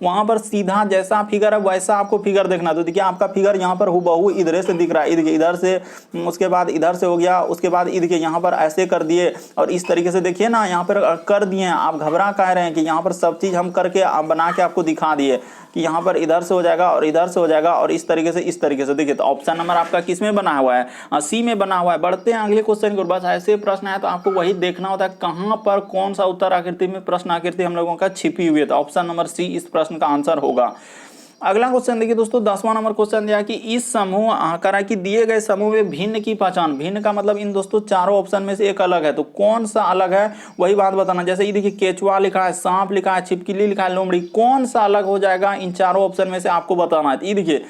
S1: वहां पर सीधा जैसा फिगर है वैसा आपको फिगर देखना। तो देखिए आपका फिगर यहाँ पर हूबहू इधर से दिख रहा है, देखिए इधर से, उसके बाद इधर से हो गया, उसके बाद देखिए यहाँ पर ऐसे कर दिए, और इस तरीके से देखिए ना यहाँ पर कर दिए। आप घबरा कह रहे हैं कि यहाँ पर सब चीज हम करके बना के आपको दिखा दिए कि यहाँ पर इधर से हो जाएगा और इधर से हो जाएगा और इस तरीके से देखिए। तो ऑप्शन नंबर आपका किस में बना हुआ है, सी में बना हुआ है। बढ़ते हैं अगले क्वेश्चन की ओर। बस ऐसे प्रश्न है तो आपको वही देखना होता है कहाँ पर कौन सा उत्तर आकृति में प्रश्न आकृति हम लोगों का छिपी हुई है। तो ऑप्शन नंबर सी इस प्रश्न का आंसर होगा। अगला क्वेश्चन देखिए दोस्तों, 10वां नंबर क्वेश्चन दिया कि इस समूह करा कि दिए गए समूह में भिन्न की पहचान, भिन्न का मतलब इन दोस्तों चारों ऑप्शन में से एक अलग है, तो कौन सा अलग है वही बात बताना। जैसे ये देखिए केचुआ लिखा है, सांप लिखा है, छिपकली लिखा है, लोमड़ी, कौन सा अलग हो जाएगा इन चारों ऑप्शन में से आपको बताना है। ये देखिए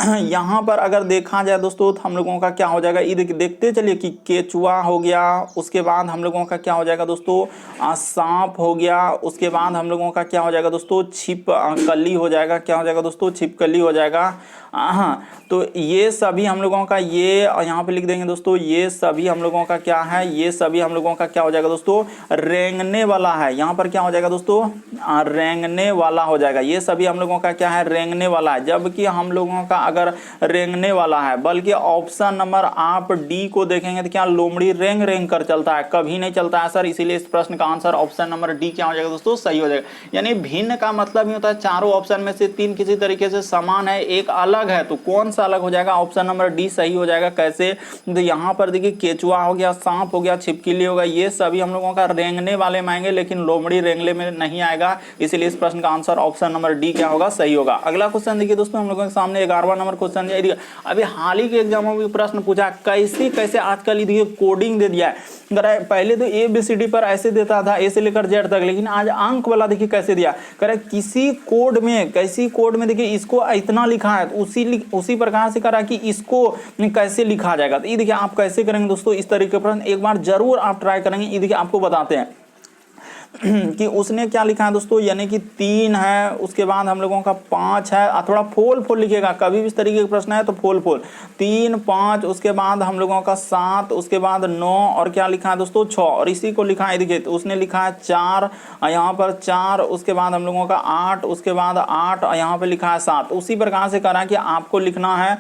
S1: यहाँ पर अगर देखा जाए दोस्तों तो हम लोगों का क्या हो जाएगा, ये देखते चलिए कि केचुआ हो गया, उसके बाद हम लोगों का क्या हो जाएगा दोस्तों सांप हो गया, उसके बाद हम लोगों का क्या हो जाएगा दोस्तों छिपकली हो जाएगा, क्या हो जाएगा दोस्तों छिपकली हो जाएगा। हाँ, तो ये सभी हम लोगों का, ये यहाँ पे लिख देंगे दोस्तों, ये सभी हम लोगों का क्या है, ये सभी हम लोगों का क्या हो जाएगा दोस्तों रेंगने वाला है। यहाँ पर क्या हो जाएगा दोस्तों रेंगने वाला हो जाएगा, ये सभी हम लोगों का क्या है रेंगने वाला है। जबकि हम लोगों का अगर रेंगने वाला है, बल्कि ऑप्शन नंबर आप डी को देखेंगे तो क्या लोमड़ी रेंग रेंग कर चलता है, कभी नहीं चलता है सर। इसीलिए इस प्रश्न का आंसर ऑप्शन नंबर डी क्या हो जाएगा दोस्तों सही हो जाएगा। यानी भिन्न का मतलब ही होता है चारों ऑप्शन में से तीन किसी तरीके से समान है, एक अलग है, तो कौन सा अलग हो जाएगा, ऑप्शन नंबर डी सही हो जाएगा। कैसे, तो यहाँ पर देखिए केचुआ हो गया, सांप हो गया, छिपकली होगा, ये सभी हम लोगों का रेंगने वाले में आएंगे, लेकिन लोमड़ी रेंगने में नहीं आएगा। इसीलिए इस प्रश्न का आंसर ऑप्शन नंबर डी क्या होगा सही होगा। अगला क्वेश्चन देखिए दोस्तों, हम लोगों के सामने 11वां नंबर क्वेश्चन है। अभी हाल ही के एग्जामों में प्रश्न पूछा कैसे कैसे आजकल ये कोडिंग दे दिया है। पहले तो ABCD पर ऐसे देता था, ए से लेकर जेड तक, लेकिन आज अंक वाला देखिए कैसे दिया। करे किसी कोड में देखिए इसको इतना लिखा है, तो उसी प्रकार से करा कि इसको कैसे लिखा जाएगा। तो ये देखिए आप कैसे करेंगे दोस्तों, इस तरीके का प्रश्न एक बार जरूर आप ट्राई करेंगे। ये देखिए आपको बताते हैं कि उसने क्या लिखा है दोस्तों, यानी कि 3 है, उसके बाद हम लोगों का 5 है, थोड़ा फोल लिखिएगा, कभी भी इस तरीके का प्रश्न है तो फोल 3 5, उसके बाद हम लोगों का 7, उसके बाद 9 और क्या लिखा है दोस्तों 6, और इसी को लिखा है देखिए, तो उसने लिखा है 4, यहाँ पर 4, उसके बाद हम लोगों का 8, उसके बाद 8 और यहाँ पे लिखा है 7। उसी प्रकार से करा कि आपको लिखना है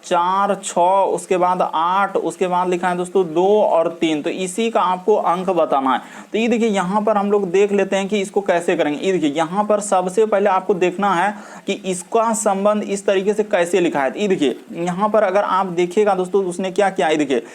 S1: 4 6, उसके बाद 8, उसके बाद लिखा है दोस्तों 2 और 3, तो इसी का आपको अंक बताना है। तो ये देखिए यहाँ पर हम लोग देख लेते हैं कि इसको कैसे करेंगे। ये देखिए यहाँ पर सबसे पहले आपको देखना है कि इसका संबंध इस तरीके से कैसे लिखा है। ये देखिए यहाँ पर अगर आप देखिएगा दोस्तों उसने क्या किया, ये देखिए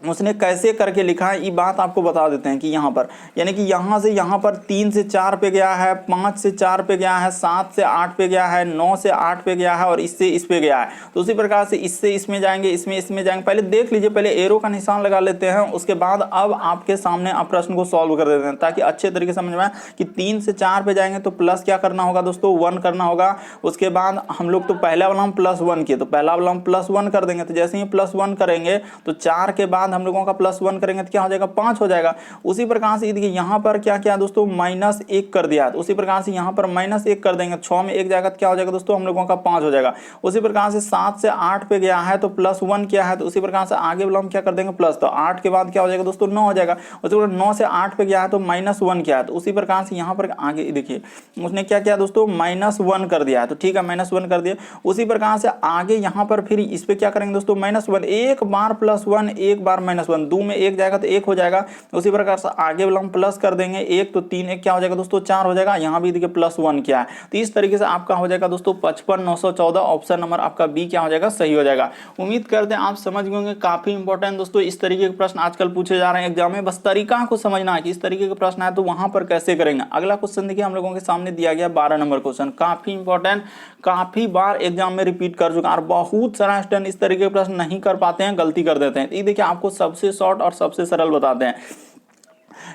S1: उसने कैसे करके लिखा है, ये बात आपको बता देते हैं कि यहाँ पर यानी कि यहाँ से यहाँ पर 3 से 4 पे गया है, 5 से 4 पे गया है, 7 से 8 पे गया है, 9 से 8 पे गया है और इससे इस पे गया है। तो उसी प्रकार से इससे इसमें जाएंगे, इसमें जाएंगे। पहले देख लीजिए, पहले एरो का निशान लगा लेते हैं, उसके बाद अब आपके सामने आप प्रश्न को सॉल्व कर देते हैं ताकि अच्छे तरीके से समझ में आए कि 3 से 4 पे जाएंगे तो प्लस क्या करना होगा दोस्तों 1 करना होगा। उसके बाद हम लोग तो पहला वाला हम +1 किए, तो पहला वाला हम +1 कर देंगे, तो जैसे ही +1 करेंगे तो 4 के बाद हम लोगों का +1 करेंगे तो क्या हो जाएगा 5 हो जाएगा। उसी प्रकार से देखिए यहाँ पर क्या क्या दोस्तों -1 कर दिया, तो उसी प्रकार से यहाँ पर -1 कर देंगे, 6 में 1 जाएगा तो क्या हो जाएगा दोस्तों हम लोगों का 5 हो जाएगा। उसी प्रकार से 7 से 8 पे गया है तो +1 किया है, तो उसी प्रकार से आगे वाला हम क्या कर देंगे प्लस, तो 8 के बाद क्या हो जाएगा दोस्तों 9 हो जाएगा। उसी प्रकार 9 से 8 पे गया है तो -1 किया है, तो उसी प्रकार से यहाँ पर आगे देखिए उसने क्या किया दोस्तों -1 कर दिया है, तो ठीक है -1 कर दिया। उसी प्रकार से आगे यहाँ पर फिर इस पे क्या करेंगे दोस्तों -1, एक बार +1 एक बार -1, 2 में 1 जाएगा तो 1 हो जाएगा। उसी प्रकार से आगे वाला हम प्लस कर देंगे 1, तो 3 1 क्या हो जाएगा दोस्तों 4 हो जाएगा। यहाँ भी देखिए +1 क्या है, तो इस तरीके से आपका हो जाएगा दोस्तों 55 914, ऑप्शन नंबर आपका बी क्या हो जाएगा सही हो जाएगा। उम्मीद करते हैं आप समझ गए होंगे, काफी इंपॉर्टेंट दोस्तों इस तरीके के प्रश्न आजकल पूछे जा रहे हैं एग्जाम में, बस तरीका को समझना है कि इस तरीके के प्रश्न है तो वहां पर कैसे करेंगे। अगला क्वेश्चन देखिए हम लोगों के सामने दिया गया 12 नंबर क्वेश्चन, काफी इंपॉर्टेंट, काफी बार एग्जाम में रिपीट कर चुका और बहुत सारा स्टूडेंट इस तरीके के प्रश्न नहीं कर पाते हैं, गलती कर देते हैं। ये देखिए आपको सबसे शॉर्ट और सबसे सरल बताते हैं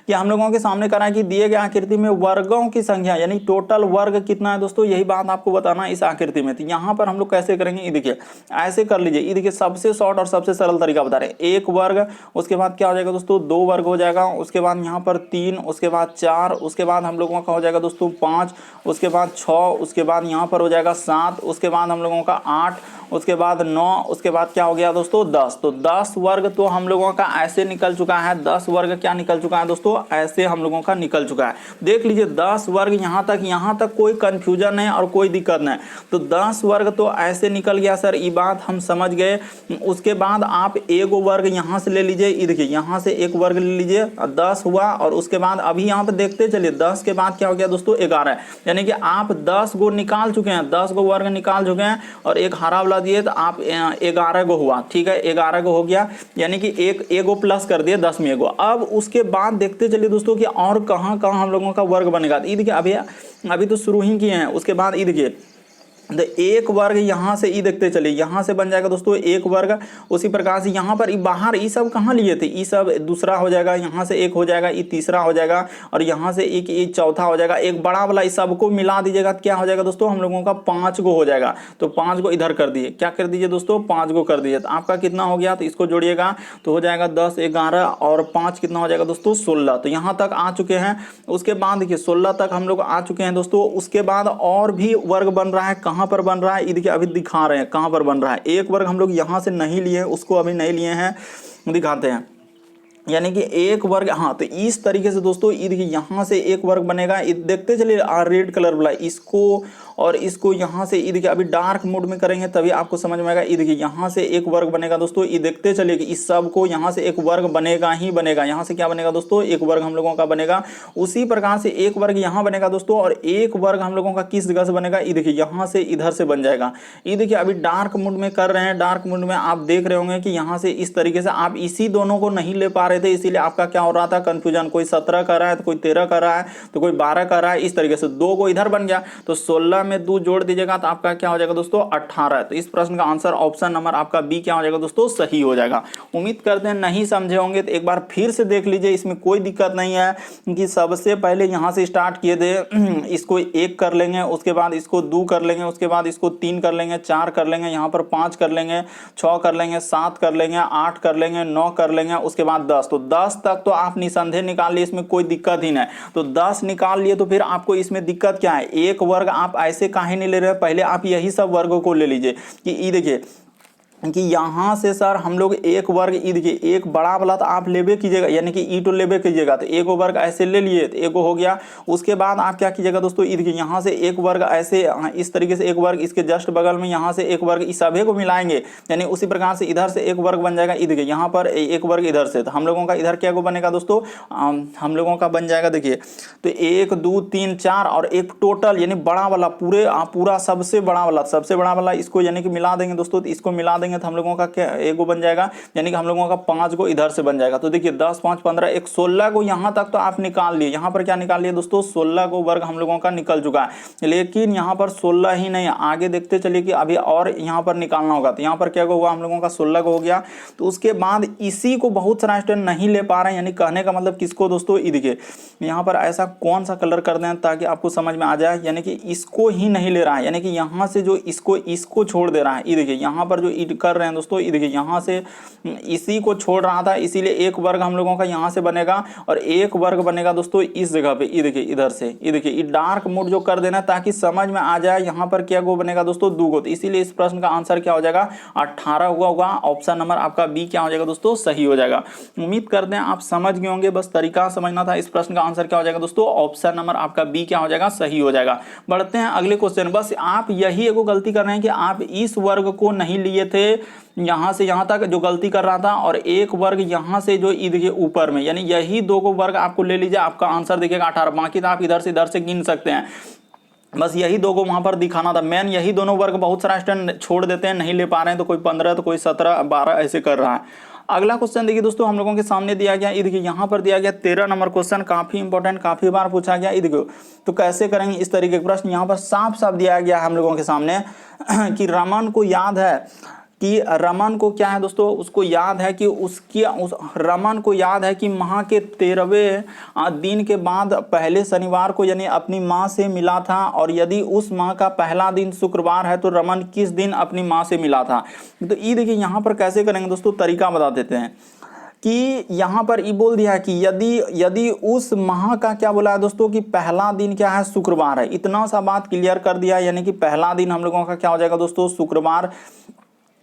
S1: कि हम लोगों के सामने करा कि दिए गए आकृति में वर्गों की संख्या यानी टोटल वर्ग कितना है दोस्तों, यही बात आपको बताना है इस आकृति में। तो यहाँ पर हम लोग कैसे करेंगे, ये देखिए ऐसे कर लीजिए। ये देखिए सबसे शॉर्ट और सबसे सरल तरीका बता रहे हैं, 1 वर्ग, उसके बाद क्या हो जाएगा दोस्तों 2 वर्ग हो जाएगा, उसके बाद यहाँ पर 3, उसके बाद 4, उसके बाद हम लोगों का हो जाएगा दोस्तों 5, उसके बाद 6, उसके बाद यहाँ पर हो जाएगा 7, उसके बाद हम लोगों का 8, उसके बाद 9, उसके बाद क्या हो गया दोस्तों 10। तो 10 वर्ग तो हम लोगों का ऐसे निकल चुका है, 10 वर्ग क्या निकल चुका है दोस्तों ऐसे हम लोगों का निकल चुका है। देख लीजिए 10 वर्ग यहाँ तक कोई कंफ्यूजन नहीं और कोई दिक्कत नहीं, तो 10 वर्ग तो ऐसे निकल गया सर, ये बात हम समझ गए। उसके बाद आप एक वर्ग यहाँ से ले लीजिए, ये देखिए यहाँ से एक वर्ग ले लीजिए, 10 हुआ, और उसके बाद अभी यहाँ पे देखते चलिए 10 के बाद क्या हो गया दोस्तों 11, यानी कि आप 10 गो निकाल चुके हैं, 10 गो वर्ग निकाल चुके हैं और एक हरा वाला दिए तो आप 11 गो हुआ, ठीक है 11 गो हो गया, यानी कि एक एगो प्लस कर दिए 10 में एगो। अब उसके बाद देखते चलिए दोस्तों कि और कहाँ कहाँ हम लोगों का वर्ग बनेगा। तो ये देखिए अभी तो शुरू ही किए हैं। उसके बाद ये देखिए तो एक वर्ग यहाँ से ई देखते चलिए, यहाँ से बन जाएगा दोस्तों एक वर्ग। उसी प्रकार से यहाँ पर बाहर ई सब कहाँ लिए थे, ई सब दूसरा हो जाएगा, यहाँ से एक हो जाएगा, ई तीसरा हो जाएगा, और यहाँ से एक ई चौथा हो जाएगा। एक बड़ा वाला इस सबको मिला दीजिएगा तो क्या हो जाएगा दोस्तों, हम लोगों का 5 गो हो जाएगा। तो 5 गो इधर कर दिए, क्या कर दीजिए दोस्तों, 5 गो कर दीजिए। तो आपका कितना हो गया, तो इसको जोड़िएगा तो हो जाएगा 10, 11 और 5 कितना हो जाएगा दोस्तों 16। तो यहाँ तक आ चुके हैं। उसके बाद देखिए 16 तक हम लोग आ चुके हैं दोस्तों। उसके बाद और भी वर्ग बन रहा है, कहाँ पर बन रहा है, देखिए अभी दिखा रहे हैं कहां पर बन रहा है। एक वर्ग हम लोग यहां से नहीं लिए, उसको अभी नहीं लिए हैं, दिखाते हैं। यानी कि एक वर्ग, हाँ तो इस तरीके से दोस्तों ये देखिए यहाँ से एक वर्ग बनेगा। देखते चलिए रेड कलर वाला इसको और इसको यहाँ से, ये देखिए अभी डार्क मोड में करेंगे तभी आपको समझ में आएगा। ये देखिए यहाँ से एक वर्ग बनेगा दोस्तों। ये देखते चलिए कि इस सब को यहाँ से एक वर्ग बनेगा ही बनेगा। यहाँ से क्या बनेगा दोस्तों, एक वर्ग हम लोगों का बनेगा। उसी प्रकार से एक वर्ग यहाँ बनेगा दोस्तों, और एक वर्ग हम लोगों का किस जगह से बनेगा, ये देखिए यहाँ से इधर से बन जाएगा। ये देखिए अभी डार्क मोड में कर रहे हैं। डार्क मोड में आप देख रहे होंगे कि यहाँ से इस तरीके से आप इसी दोनों को नहीं ले पा रहे थे, इसीलिए आपका क्या हो रहा था, कंफ्यूजन। कोई 17 कर रहा है तो कोई 13 कर रहा है तो कोई 12 कर रहा है। इस तरीके से 2 को इधर बन गया तो 16 में 2 जोड़ दीजिएगा तो आपका क्या हो जाएगा दोस्तों 18। तो इस प्रश्न का आंसर ऑप्शन नंबर आपका बी क्या हो जाएगा दोस्तों, सही हो जाएगा। उम्मीद करते हैं नहीं समझे होंगे तो एक बार फिर से देख लीजिए, इसमें कोई दिक्कत नहीं है कि सबसे पहले यहाँ से स्टार्ट किए थे। इसको 1 कर लेंगे, उसके बाद इसको 2 कर लेंगे, उसके बाद इसको 3 कर लेंगे, 4 कर लेंगे, यहाँ पर 5 कर लेंगे, 6 कर लेंगे, 7 कर लेंगे, 8 कर लेंगे, 9 कर लेंगे, उसके बाद 10। तो 10 तक तो आप निसंदेह निकाल लिए, इसमें कोई दिक्कत ही नहीं। तो 10 निकाल लिए तो फिर आपको इसमें दिक्कत क्या है, एक वर्ग आप ऐसे काहे नहीं ले रहे, पहले आप यही सब वर्गों को ले लीजिए कि ये देखिए कि यहाँ से सर हम लोग एक वर्ग, ई देखिए एक बड़ा वाला तो आप लेबे कीजिएगा, यानी कि ई तो लेबे कीजिएगा। तो एक वर्ग ऐसे ले लिए तो एक हो गया। उसके बाद आप क्या कीजिएगा दोस्तों, ई देखिए यहाँ से एक वर्ग ऐसे इस तरीके से एक वर्ग, इसके जस्ट बगल में यहाँ से एक वर्ग, इस सभी को मिलाएंगे, यानी उसी प्रकार से इधर से एक वर्ग बन जाएगा। ई देखिए यहाँ पर एक वर्ग इधर से, तो हम लोगों का इधर क्या को बनेगा दोस्तों, हम लोगों का बन जाएगा देखिए तो 1 2 3 4 और एक टोटल यानी बड़ा वाला पूरा सबसे बड़ा वाला इसको यानी कि मिला देंगे दोस्तों। तो इसको मिला देंगे तो हम लोगों का क्या एक गो बन जाएगा, यानी कि हम लोगों का 5 गो इधर से बन जाएगा। तो देखिए 10 5 15 एक 16 को यहाँ तक तो आप निकाल लिए। यहाँ पर क्या निकाल लिए दोस्तों, 16 को वर्ग हम लोगों का निकल चुका है। लेकिन यहाँ पर 16 ही नहीं, आगे देखते चलिए कि अभी और यहाँ पर निकालना होगा। तो यहाँ पर क्या हुआ, हम लोगों का 16 को हो गया। तो उसके बाद इसी को बहुत सारा स्टूडेंट नहीं ले पा रहे हैं, यानी कहने का मतलब किसको दोस्तों, ये देखिए यहाँ पर ऐसा कौन सा कलर कर दें ताकि आपको समझ में आ जाए, यानी कि इसको ही नहीं ले रहा है, यानी कि यहाँ से जो इसको छोड़ दे रहा है। ये देखिए यहाँ पर जो कर रहे हैं दोस्तों, ये देखिए यहाँ से इसी को छोड़ रहा था, इसीलिए एक वर्ग हम लोगों का यहाँ से बनेगा और एक वर्ग बनेगा दोस्तों इस जगह पे। ये देखिए इधर से, ये देखिए ये डार्क मोड जो कर देना ताकि समझ में आ जाए। यहाँ पर क्या गो बनेगा दोस्तों, 2 गो। तो इसीलिए इस प्रश्न का आंसर क्या हो जाएगा, 18 होगा। ऑप्शन नंबर आपका बी क्या हो जाएगा दोस्तों, सही हो जाएगा। उम्मीद करते हैं आप समझ गए होंगे, बस तरीका समझना था। इस प्रश्न का आंसर क्या हो जाएगा दोस्तों, ऑप्शन नंबर आपका बी क्या हो जाएगा, सही हो जाएगा। बढ़ते हैं अगले क्वेश्चन। बस आप यही एगो गलती कर रहे हैं कि आप इस वर्ग को नहीं लिए थे, यहां से यहां तक जो गलती कर रहा था, और एक वर्ग यहां से जो देखिए ऊपर में, यानी यही 2 को वर्ग आपको ले लीजिए, आपका आंसर देखिएगा 18। बाकी तो आप इधर से गिन सकते हैं, बस यही 2 को वहां पर दिखाना था। मेन यही दोनों वर्ग बहुत सारा स्टूडेंट छोड़ देते हैं, नहीं ले पा रहे हैं। तो कोई 15 तो कोई 17 12 ऐसे कर रहा है। अगला क्वेश्चन देखिए दोस्तों, हम लोगों के सामने दिया गया, ये देखिए यहाँ पर दिया गया 13 नंबर क्वेश्चन, काफी इंपॉर्टेंट, काफी बार पूछा गया। ये देखो तो कैसे करेंगे इस तरीके के प्रश्न। यहाँ पर साफ साफ दिया गया है हम लोगों के सामने कि रमन को याद है कि रमन को क्या है दोस्तों, उसको याद है कि रमन को याद है कि माह के 13वें दिन के बाद पहले शनिवार को यानी अपनी माँ से मिला था, और यदि उस माह का पहला दिन शुक्रवार है तो रमन किस दिन अपनी माँ से मिला था। तो ये देखिए यहाँ पर कैसे करेंगे दोस्तों, तरीका बता देते हैं कि यहाँ पर ये बोल दिया है कि यदि उस माह का क्या बोला है दोस्तों कि पहला दिन क्या है, शुक्रवार है। इतना सा बात क्लियर कर दिया, यानी कि पहला दिन हम लोगों का क्या हो जाएगा दोस्तों, शुक्रवार।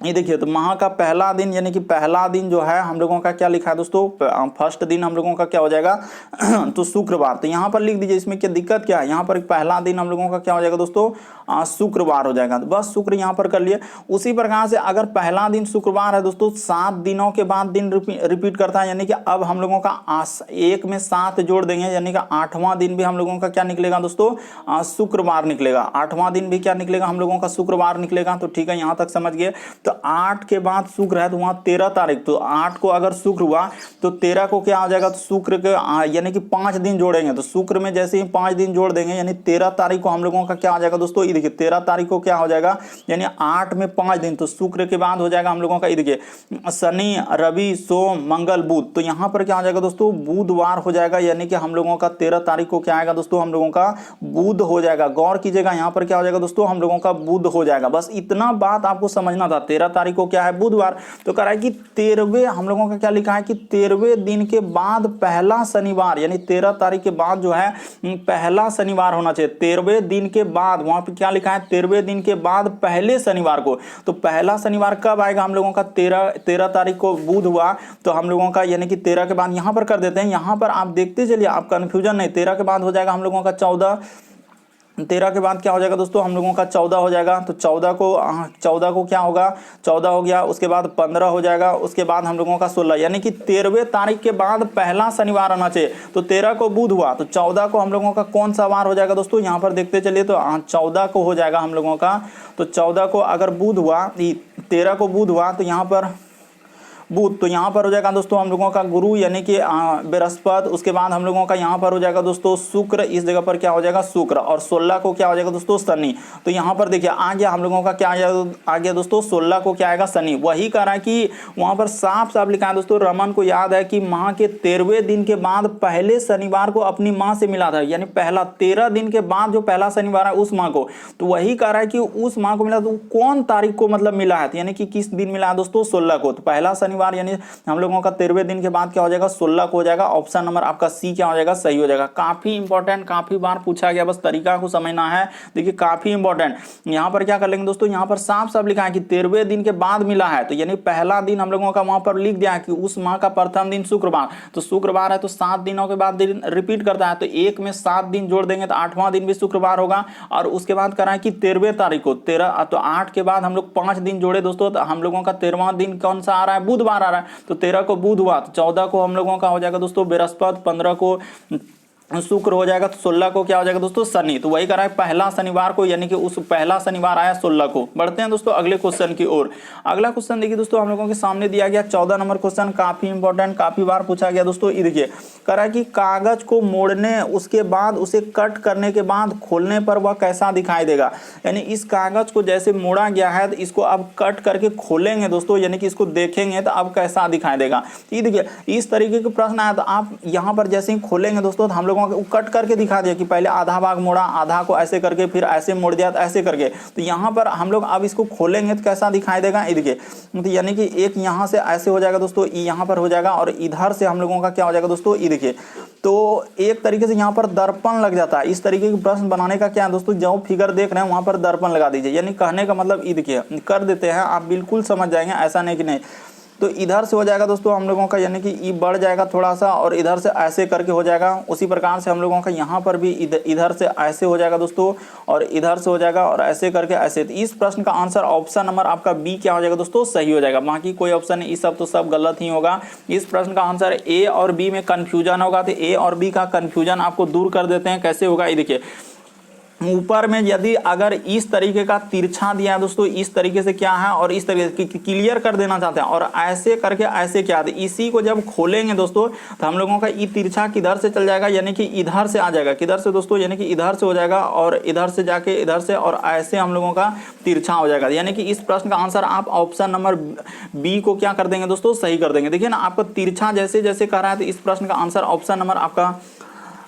S1: ये देखिए तो माह का पहला दिन यानी कि पहला दिन जो है हम लोगों का क्या लिखा है दोस्तों, फर्स्ट दिन हम लोगों का क्या हो जाएगा तो शुक्रवार। तो यहाँ पर लिख दीजिए, इसमें क्या दिक्कत क्या है, यहाँ पर पहला दिन हम लोगों का क्या हो जाएगा दोस्तों, शुक्रवार हो जाएगा। तो बस शुक्र यहाँ पर कर लिए। उसी प्रकार से अगर पहला दिन शुक्रवार है दोस्तों, 7 दिनों के बाद दिन रिपीट करता है, यानी कि अब हम लोगों का 1 में 7 जोड़ देंगे, यानी कि 8वां दिन भी हम लोगों का क्या निकलेगा दोस्तों, शुक्रवार निकलेगा। 8वां दिन भी क्या निकलेगा हम लोगों का, शुक्रवार निकलेगा। तो ठीक है, यहाँ तक समझ गए। तो तो 8 के बाद शुक्र है तो वहां 13 तारीख, तो 8 को अगर शुक्र हुआ तो 13 को क्या हो जाएगा, तो शुक्र के यानी कि 5 दिन जोड़ेंगे, तो शुक्र में जैसे ही 5 दिन जोड़ देंगे यानी 13 तारीख को हम लोगों का क्या हो जाएगा दोस्तों, ये देखिए 13 तारीख को क्या हो जाएगा, यानी 8 में 5 दिन, तो शुक्र के बाद हो जाएगा हम लोगों का, ये देखिए शनि रवि सोम मंगल बुध, तो यहाँ पर क्या हो जाएगा दोस्तों, बुधवार हो जाएगा, यानी कि हम लोगों का 13 तारीख को क्या आएगा दोस्तों, हम लोगों का बुध हो जाएगा। गौर कीजिएगा यहाँ पर क्या हो जाएगा दोस्तों, हम लोगों का बुध हो जाएगा। बस इतना बात आपको समझना था। 13 तारीख को क्या है, बुधवार, तो कह रहा है कि 13वें, हम लोगों का क्या लिखा है कि 13वें दिन के बाद पहला शनिवार, यानी 13 तारीख के बाद जो है पहला शनिवार होना चाहिए। 13वें दिन के बाद, वहां पर क्या लिखा है, 13वें दिन के बाद पहले शनिवार को, तो पहला शनिवार कब आएगा हम लोगों का, 13 तारीख को बुध हुआ, तो हम लोगों का यानी कि 13 के बाद यहां पर कर देते हैं। यहां पर आप देखते चलिए, आप कंफ्यूजन नहीं, 13 के बाद हो जाएगा हम लोगों का 14, 13 के बाद क्या हो जाएगा दोस्तों, हम लोगों का 14 हो जाएगा, तो 14 को क्या होगा, 14 हो गया, उसके बाद 15 हो जाएगा, उसके बाद हम लोगों का 16, यानी कि 13वें तारीख के बाद पहला शनिवार आना चाहिए। तो 13 को बुध हुआ, तो 14 को हम लोगों का कौन सा वार हो जाएगा दोस्तों, यहाँ पर देखते चलिए, तो 14 को हो जाएगा हम लोगों का, तो 14 को अगर बुध हुआ, 13 को बुध हुआ तो यहाँ पर बुध, तो यहाँ पर हो जाएगा दोस्तों हम लोगों का गुरु यानी कि बृहस्पति, उसके बाद हम लोगों का यहाँ पर हो जाएगा दोस्तों शुक्र, इस जगह पर क्या हो जाएगा शुक्र, और 16 को क्या हो जाएगा दोस्तों शनि। तो यहाँ पर देखिए आ गया हम लोगों का क्या आ गया दोस्तों, 16 को क्या आएगा शनि। वही कह रहा है कि वहां पर साफ साफ लिखा है दोस्तों, रमन को याद है कि माह के 13वें दिन के बाद पहले शनिवार को अपनी माँ से मिला था, यानी पहला 13 दिन के बाद जो पहला शनिवार है उस माह को, तो वही कह रहा है कि उस माह को मिला, तो कौन तारीख को मतलब मिला है, यानी कि किस दिन मिला है दोस्तों, 16 को। तो पहला शनिवार यानी हम लोगों का 13वें दिन के बाद क्या हो जाएगा, 16 को हो जाएगा। ऑप्शन नंबर आपका सी क्या हो जाएगा, सही हो जाएगा। काफी इंपॉर्टेंट, काफी बार पूछा गया, बस तरीका को समझना है। देखिए काफी इंपॉर्टेंट, यहाँ पर क्या कर लेंगे दोस्तों, यहाँ पर साफ साफ लिखा है कि 13वें दिन के बाद मिला है, तो यानी पहला दिन हम लोगों का वहां पर लिख दिया है कि उस माह का प्रथम दिन शुक्रवार, तो शुक्रवार है तो 7 दिनों के बाद दिन रिपीट करता है, तो एक में 7 दिन जोड़ देंगे तो 8वां दिन भी शुक्रवार होगा। और उसके बाद करा है कि 13वें तारीख को 13, तो 8 के बाद हम लोग 5 दिन जोड़े दोस्तों, तो हम लोगों का 13वां दिन कौन सा आ रहा है, बुधवार आ रहा है, तो 13 को बुध हुआ, तो 14 को हम लोगों का हो जाएगा दोस्तों बृहस्पति, 15 को शुक्र हो जाएगा, तो 16 को क्या हो जाएगा दोस्तों शनि। तो वही करा है पहला शनिवार को, यानी कि उस पहला शनिवार आया 16 को। बढ़ते हैं दोस्तों अगले क्वेश्चन की ओर। अगला क्वेश्चन देखिए दोस्तों, हम लोगों के सामने दिया गया 14 नंबर क्वेश्चन, काफी इंपॉर्टेंट, काफी बार पूछा गया दोस्तों। ये देखिए करा कि कागज को मोड़ने, उसके बाद उसे कट करने के बाद खोलने पर वह कैसा दिखाई देगा, यानी इस कागज को जैसे मोड़ा गया है तो इसको अब कट करके खोलेंगे दोस्तों, यानी कि इसको देखेंगे तो अब कैसा दिखाई देगा। ये देखिए इस तरीके के प्रश्न आया, तो आप यहाँ पर जैसे ही खोलेंगे दोस्तों तो हम लोगों को कट करके दिखा दिया कि पहले आधा भाग मोड़ा, आधा को ऐसे करके फिर ऐसे मोड़ दिया, तो ऐसे करके, तो यहाँ पर हम लोग अब इसको खोलेंगे तो कैसा दिखाई देगा, ये देखिए, तो यानी कि एक यहाँ से ऐसे हो जाएगा दोस्तों, यहाँ पर हो जाएगा, और इधर से हम लोगों का क्या हो जाएगा दोस्तों, ये देखिए, तो एक तरीके से यहाँ पर दर्पण लग जाता है। इस तरीके के प्रश्न बनाने का क्या है दोस्तों, जो फिगर देख रहे हैं वहां पर दर्पण लगा दीजिए, यानी कहने का मतलब ये देखिए कर देते हैं, आप बिल्कुल समझ जाएंगे, ऐसा नहीं कि नहीं। तो इधर से हो जाएगा दोस्तों हम लोगों का, यानी कि ई बढ़ जाएगा थोड़ा सा, और इधर से ऐसे करके हो जाएगा। उसी प्रकार से हम लोगों का यहाँ पर भी इधर से ऐसे हो जाएगा दोस्तों, और इधर से हो जाएगा, और ऐसे करके ऐसे। तो इस प्रश्न का आंसर ऑप्शन नंबर आपका बी क्या हो जाएगा दोस्तों, सही हो जाएगा। बाकी कोई ऑप्शन नहीं, इस सब तो सब गलत ही होगा। इस प्रश्न का आंसर ए और बी में कंफ्यूजन होगा, तो ए और बी का कंफ्यूजन आपको दूर कर देते हैं। कैसे होगा, ये देखिए ऊपर में यदि अगर इस तरीके का तिरछा दिया है दोस्तों, इस तरीके से क्या है, और इस तरीके से क्लियर कर देना चाहते हैं, और ऐसे करके ऐसे क्या है, इसी को जब खोलेंगे दोस्तों तो हम लोगों का ये तिरछा किधर से चल जाएगा, यानी कि इधर से आ जाएगा। किधर से दोस्तों, यानी कि इधर से हो जाएगा, और इधर से जाके इधर से, और ऐसे हम लोगों का तिरछा हो जाएगा। यानी कि इस प्रश्न का आंसर आप ऑप्शन नंबर बी को क्या कर देंगे दोस्तों, सही कर देंगे। देखिए ना, आपका तिरछा जैसे जैसे कर रहा है, तो इस प्रश्न का आंसर ऑप्शन नंबर आपका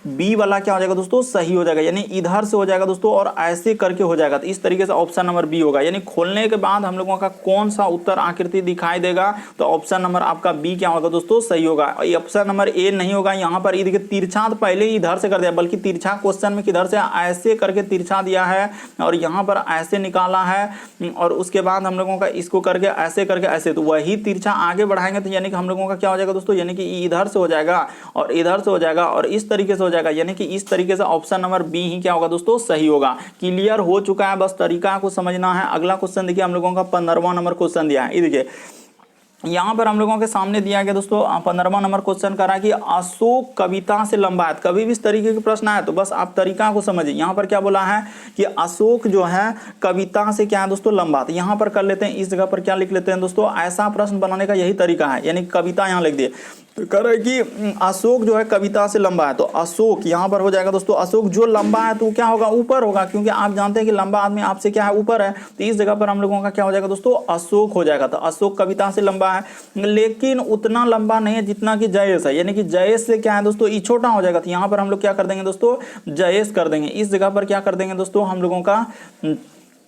S1: बी वाला क्या हो जाएगा दोस्तों, सही हो जाएगा। यानी इधर से हो जाएगा दोस्तों, और ऐसे करके हो जाएगा, तो इस तरीके से ऑप्शन नंबर बी होगा। यानी खोलने के बाद हम लोगों का कौन सा उत्तर आकृति दिखाई देगा, तो ऑप्शन नंबर आपका बी क्या होगा दोस्तों, सही होगा। ऑप्शन नंबर ए नहीं होगा। यहाँ पर ये देखिए तिरछा तो पहले ही इधर से कर दिया, बल्कि तिरछा क्वेश्चन में किधर से ऐसे करके तिरछा दिया है, और यहाँ पर ऐसे निकाला है, और उसके बाद हम लोगों का इसको करके ऐसे करके ऐसे, तो वही तिरछा आगे बढ़ाएंगे तो यानी कि हम लोगों का क्या हो जाएगा दोस्तों, यानी कि इधर से हो जाएगा, और इधर से हो जाएगा, और इस तरीके से जाएगा। यानी कि इस तरीके से ऑप्शन नंबर बी ही क्या होगा दोस्तों, सही होगा। क्लियर हो चुका है, बस तरीका को समझना है। अगला क्वेश्चन देखिए, हम लोगों का 15वां नंबर क्वेश्चन दिया है। ये देखिए यहाँ पर हम लोगों के सामने दिया गया दोस्तों 15वां नंबर क्वेश्चन करा कि अशोक कविता से लंबा है। कभी भी इस तरीके के प्रश्न आए तो बस आप तरीका को समझिए। यहाँ पर क्या बोला है कि अशोक जो है कविता से क्या है दोस्तों लंबा है। तो यहाँ पर कर लेते हैं, इस जगह पर क्या लिख लेते हैं दोस्तों, ऐसा प्रश्न बनाने का यही तरीका है, यानी कविता यहाँ लिख दिए। तो कह रहे कि अशोक जो है कविता से लंबा है, तो अशोक यहाँ पर हो जाएगा दोस्तों, अशोक जो लंबा है तो क्या होगा, ऊपर होगा, क्योंकि आप जानते हैं कि लंबा आदमी आपसे क्या है, ऊपर है। तो इस जगह पर हम लोगों का क्या हो जाएगा दोस्तों, अशोक हो जाएगा। तो अशोक कविता से लंबा है, लेकिन उतना लंबा नहीं है जितना कि जयेश है, यानी कि जयेश से क्या है दोस्तों, ये छोटा हो जाएगा। तो यहाँ पर हम लोग क्या कर देंगे दोस्तों, जयेश कर देंगे। इस जगह पर क्या कर देंगे दोस्तों,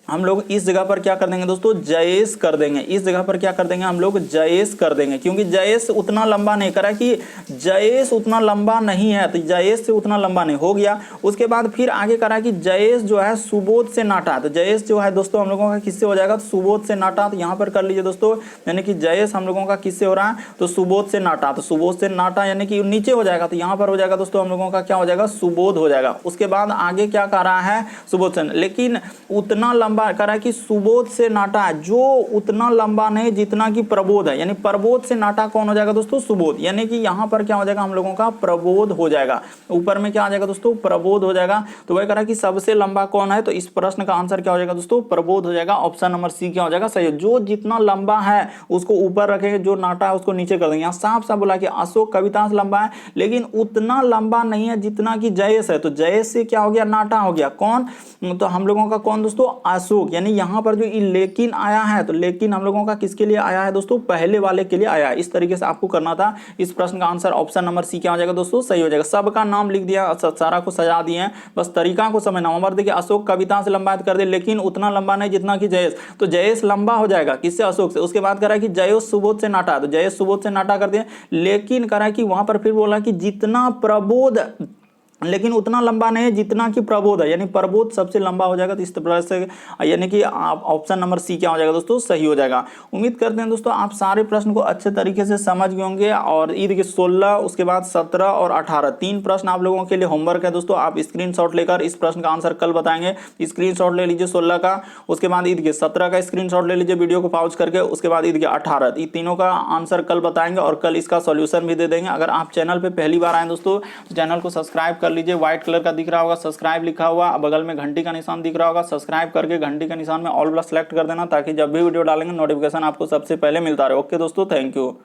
S1: हम लोग इस जगह पर क्या कर देंगे दोस्तों, जयेश कर देंगे। इस जगह पर क्या कर देंगे हम लोग, जयेश कर देंगे, क्योंकि जयेश उतना लंबा नहीं करा कि जयेश उतना लंबा नहीं है, तो जयेश से उतना लंबा नहीं हो गया। उसके बाद फिर आगे करा कि जयेश जो है सुबोध से नाटा, तो जयेश जो है दोस्तों हम लोगों का किससे हो जाएगा, सुबोध से नाटा। तो यहाँ पर कर लीजिए दोस्तों, यानी कि जयेश हम लोगों का किससे हो रहा है, तो सुबोध से नाटा। तो सुबोध से नाटा यानी कि नीचे हो जाएगा, तो यहाँ पर हो जाएगा दोस्तों हम लोगों का क्या हो जाएगा, सुबोध हो जाएगा। उसके बाद आगे क्या कर रहा है, सुबोध से, लेकिन उतना लंबा कर कि सुबोध से नाटा है जो उतना लंबा नहीं जितना कि प्रबोध है, यानी प्रबोध से नाटा कौन हो जाएगा दोस्तों, सुबोध, यानी कि यहां पर क्या हो जाएगा हम लोगों का, प्रबोध हो जाएगा। ऊपर में क्या आ जाएगा दोस्तों, प्रबोध हो जाएगा। तो वह कह रहा है कि सबसे लंबा कौन है, तो इस प्रश्न का आंसर क्या हो जाएगा दोस्तों, प्रबोध हो जाएगा। ऑप्शन नंबर सी क्या हो जाएगा, सही। जो जितना लंबा है उसको ऊपर रखेंगे, जो नाटा है उसको नीचे कर देंगे। यहाँ साफ साफ बोला कि अशोक कविता से लंबा है, लेकिन उतना लंबा नहीं है जितना कि जयेश है। तो जयेश से क्या हो गया, नाटा हो गया। कौन, तो हम लोगों का कौन दोस्तों, अशोक। यानी यहाँ पर जो लेकिन आया है, तो लेकिन हम लोगों का किसके लिए आया है दोस्तों, पहले वाले के लिए आया है। इस तरीके से आपको करना था। इस प्रश्न का आंसर ऑप्शन नंबर सी क्या हो जाएगा दोस्तों, सही हो जाएगा। सबका नाम लिख दिया, सारा को सजा दिए हैं, बस तरीका को समझना। नंबर देखिए, अशोक कविता से लंबा कर दे, लेकिन उतना लंबा नहीं जितना कि जयेश, तो जयेश लंबा हो जाएगा किससे, अशोक से। उसके बाद करा कि जयेश सुबोध से नाटा, तो जयेश सुबोध से नाटा कर दिया, लेकिन करा कि वहां पर फिर बोला कि जितना प्रबोध, लेकिन उतना लंबा नहीं है जितना कि प्रबोध है, यानी प्रबोध सबसे लंबा हो जाएगा। तो इस तरह से यानी कि ऑप्शन नंबर सी क्या हो जाएगा दोस्तों, सही हो जाएगा। उम्मीद करते हैं दोस्तों आप सारे प्रश्न को अच्छे तरीके से समझ गए होंगे। और ईद के 16, उसके बाद 17 और 18 तीन प्रश्न आप लोगों के लिए होमवर्क है दोस्तों। आप स्क्रीनशॉट लेकर इस प्रश्न का आंसर कल बताएंगे। स्क्रीनशॉट ले लीजिए 16 का, उसके बाद ईद के 17 का स्क्रीनशॉट ले लीजिए वीडियो को पॉज करके, उसके बाद ईद के 18, ये तीनों का आंसर कल बताएंगे और कल इसका सॉल्यूशन भी दे देंगे। अगर आप चैनल पर पहली बार आए दोस्तों, चैनल को सब्सक्राइब कर लीजिए। व्हाइट कलर का दिख रहा होगा सब्सक्राइब लिखा हुआ, बगल में घंटी का निशान दिख रहा होगा, सब्सक्राइब करके घंटी का निशान में ऑल प्लस सेलेक्ट कर देना, ताकि जब भी वीडियो डालेंगे नोटिफिकेशन आपको सबसे पहले मिलता रहे। ओके दोस्तों, थैंक यू।